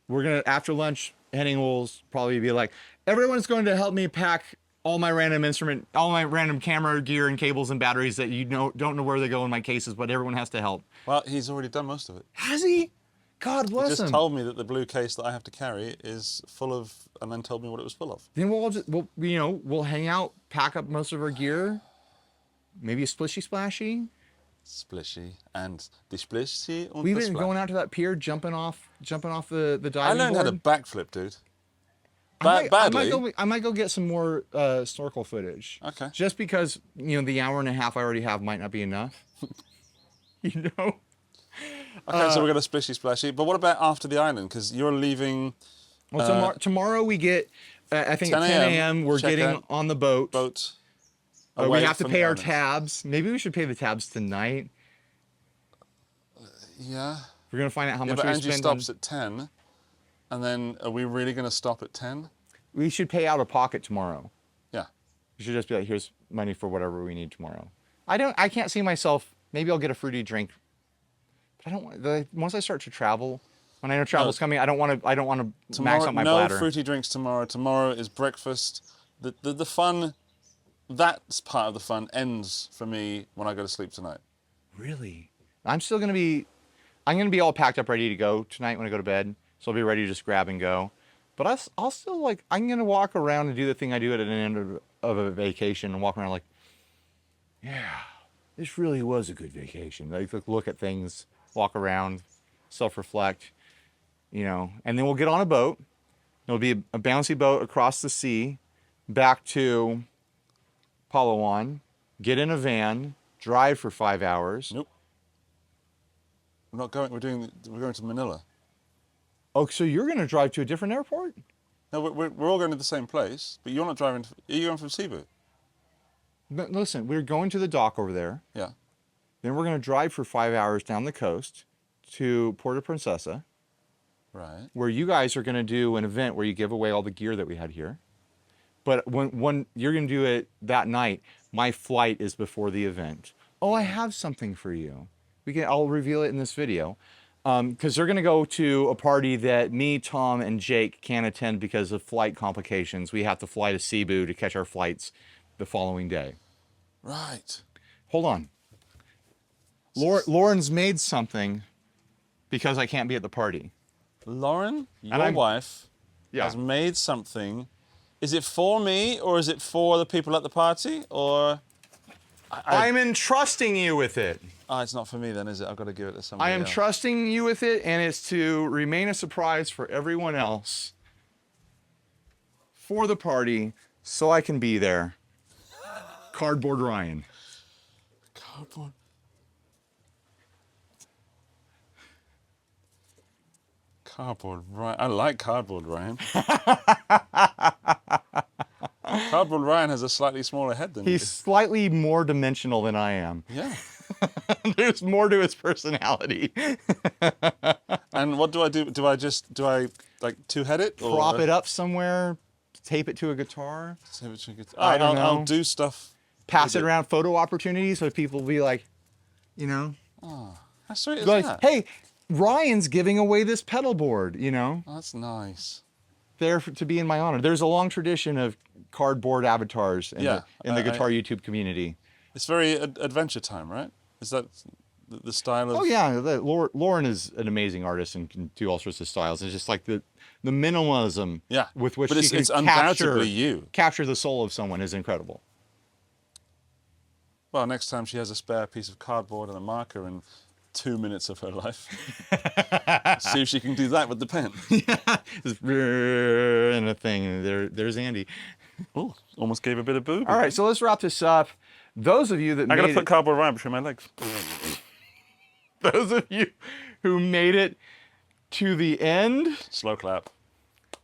We're gonna, after lunch, Henning will probably be like, everyone's going to help me pack all my random camera gear and cables and batteries that don't know where they go in my cases, but everyone has to help.
Well, he's already done most of it.
Has he? God bless
He just
him.
told me that the blue case that I have to carry is full of, and then told me what it was full of.
Then we'll hang out, pack up most of our gear, maybe a splishy splashy.
Splishy and the splishy und
We've
the
been
splash.
going out to that pier, jumping off the diving
I learned
board.
how to backflip, dude.
I might go get some more snorkel footage.
Okay.
Just because the hour and a half I already have might not be enough.
Okay, so we're going to splishy splashy. But what about after the island? Because you're leaving.
Well, tomorrow we get. I think at 10 a.m. we're
check
getting
out
on the boat.
We
We have to pay our tabs. Maybe we should pay the tabs tonight.
Yeah.
We're gonna find out how much
But
we
Angie
spend.
stops at 10, and then are we really going to stop at 10?
We should pay out of pocket tomorrow.
Yeah.
We should just be like, here's money for whatever we need tomorrow. I can't see myself. Maybe I'll get a fruity drink. But I don't want. Once I start to travel, when I know travel's coming, I don't want to max out my bladder.
No fruity drinks tomorrow. Tomorrow is breakfast. The fun, that part of the fun ends for me when I go to sleep tonight.
Really? I'm gonna be all packed up, ready to go tonight when I go to bed. So I'll be ready to just grab and go. But I'll still I'm gonna walk around and do the thing I do at an end of a vacation and walk around like, yeah, this really was a good vacation. Look at things, walk around, self-reflect, and then we'll get on a boat. It'll be a bouncy boat across the sea, back to Palawan, get in a van, drive for 5 hours.
Nope. We're not going. We're going to Manila.
Oh, so you're going to drive to a different airport?
No, we're all going to the same place, but you're not driving. Are you going from Cebu?
But listen, we're going to the dock over there.
Yeah.
Then we're going to drive for 5 hours down the coast to Puerto Princesa,
Right.
where you guys are going to do an event where you give away all the gear that we had here. But when you're going to do it that night, my flight is before the event. Oh, I have something for you. I'll reveal it in this video. Because they're going to go to a party that me, Tom, and Jake can't attend because of flight complications. We have to fly to Cebu to catch our flights the following day.
Right.
Hold on. Lauren's made something because I can't be at the party.
Lauren, your wife, has made something. Is it for me or is it for the people at the party or?
I'm entrusting you with it.
Oh, it's not for me then, is it? I've got to give it to somebody
I am
else.
trusting you with it, and it's to remain a surprise for everyone else for the party so I can be there. Cardboard Ryan.
Cardboard. Cardboard Ryan. I like Cardboard Ryan. Cardboard Ryan has a slightly smaller head than you.
He's slightly more dimensional than I am.
Yeah.
There's more to his personality.
And what do I do? Do I like two-head it? Or
Prop it up somewhere, tape it to a guitar,
I
don't know.
I'll do stuff.
pass it around photo opportunities so people will be like,
How sweet is
like,
that?
hey, Ryan's giving away this pedal board,
Oh, that's nice.
there to be in my honor. There's a long tradition of cardboard avatars in the guitar YouTube community.
It's very Adventure Time, right? Is that the style of?
Oh yeah, Lauren is an amazing artist and can do all sorts of styles. It's just like the minimalism with which she can
it's undoubtedly you.
capture the soul of someone is incredible.
Well, next time she has a spare piece of cardboard and a marker in 2 minutes of her life, see if she can do that with the pen.
Just and a thing, and there's Andy.
Oh, almost gave a bit of boob.
All right, so let's wrap this up. Those of you that
I gotta
made
put cardboard right between my legs.
those of you who made it to the end,
Slow clap.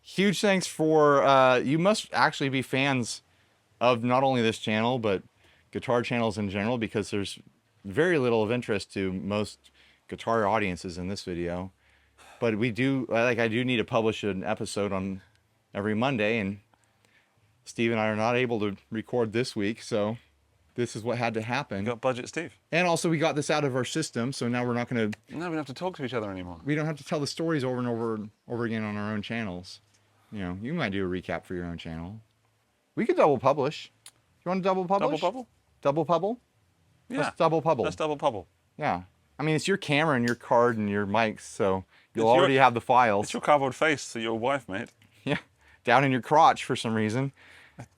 huge thanks for you must actually be fans of not only this channel but guitar channels in general, because there's very little of interest to most guitar audiences in this video. But I do need to publish an episode on every Monday, and Steve and I are not able to record this week, so this is what had to happen.
Got budget, Steve.
And also we got this out of our system, so now we're not going to...
No, we don't have to talk to each other anymore.
We don't have to tell the stories over and over again on our own channels. You might do a recap for your own channel. We could double publish. You want to double publish?
Double bubble?
Double pubble?
Yeah.
Let's double pubble.
Let's double bubble.
Yeah. I mean, it's your camera and your card and your mics, so you'll
It's your-
already have the files.
It's your cardboard face to your wife, mate.
Yeah. Down in your crotch for some reason.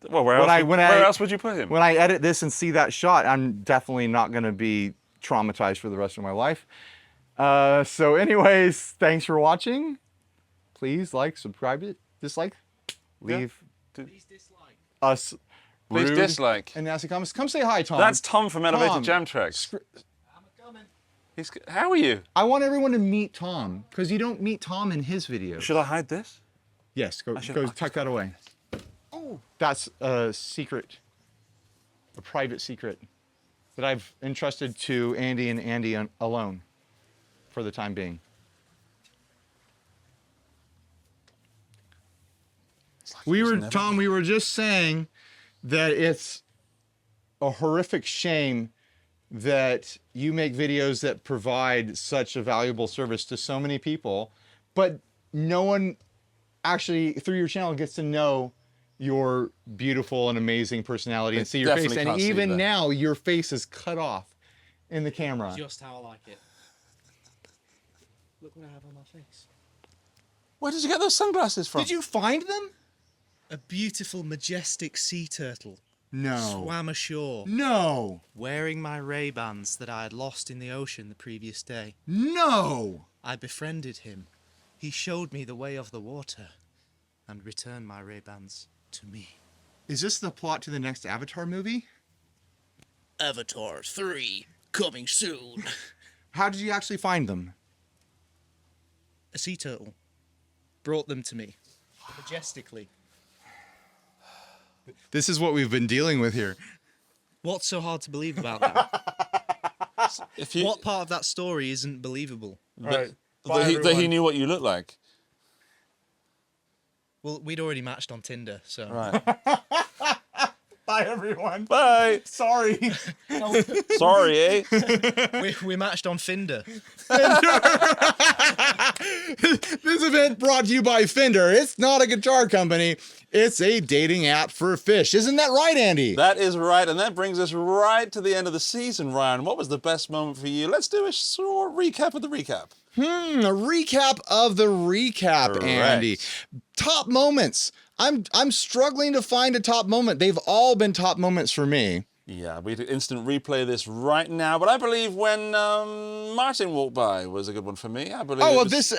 Well, where else would you put him?
When I edit this and see that shot, I'm definitely not going to be traumatized for the rest of my life. So anyways, thanks for watching. Please like, subscribe, dislike, leave
Please dislike.
us
Please
rude
dislike.
and nasty comments. Come say hi, Tom.
That's Tom from Elevated
Tom.
Jam Tracks.
I'm coming.
How are you?
I want everyone to meet Tom because you don't meet Tom in his videos.
Should I hide this?
Yes, go tuck that away. Oh, that's a secret, a private secret that I've entrusted to Andy and Andy alone for the time being. We were just saying that it's a horrific shame that you make videos that provide such a valuable service to so many people, but no one actually through your channel gets to know your beautiful and amazing personality and see your face.
definitely
And
can't see
even
that.
now, your face is cut off in the camera.
Just how I like it. Look what I have on my face.
Where did you get those sunglasses from?
Did you find them?
A beautiful, majestic sea turtle
No.
swam ashore,
No.
wearing my Ray-Bans that I had lost in the ocean the previous day.
No.
I befriended him. He showed me the way of the water and returned my Ray-Bans to me.
Is this the plot to the next Avatar movie?
Avatar 3, coming soon.
How did you actually find them?
A sea turtle brought them to me, majestically.
This is what we've been dealing with here.
What's so hard to believe about that?
If you,
What part of that story isn't believable?
Right.
that he knew what you looked like.
Well, we'd already matched on Tinder, so...
Right.
Bye, everyone.
Bye.
Sorry.
Sorry, eh?
We matched on Finder.
This event brought to you by Fender. It's not a guitar company. It's a dating app for fish. Isn't that right, Andy?
That is right, and that brings us right to the end of the season, Ryan. What was the best moment for you? Let's do a short recap of the recap.
A recap of the recap,
Correct.
Andy. Top moments. I'm struggling to find a top moment. They've all been top moments for me.
Yeah, we could instant replay this right now, but I believe when Martin walked by was a good one for me. I believe.
Oh,
it
well,
was
this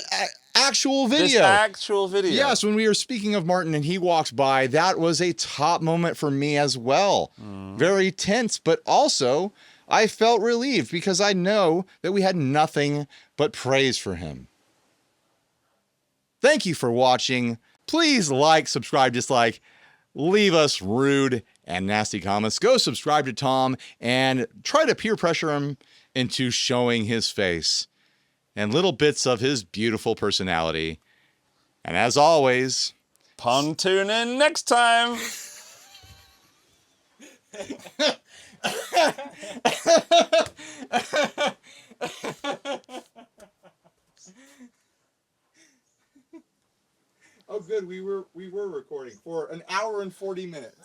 actual video.
This actual video.
Yes, when we were speaking of Martin and he walks by, that was a top moment for me as well. Very tense, but also I felt relieved because I know that we had nothing but praise for him. Thank you for watching. Please like, subscribe, dislike, leave us rude and nasty comments. Go subscribe to Tom and try to peer pressure him into showing his face and little bits of his beautiful personality. And as always,
Pontoon in next time.
oh good, we were recording for an hour and 40 minutes.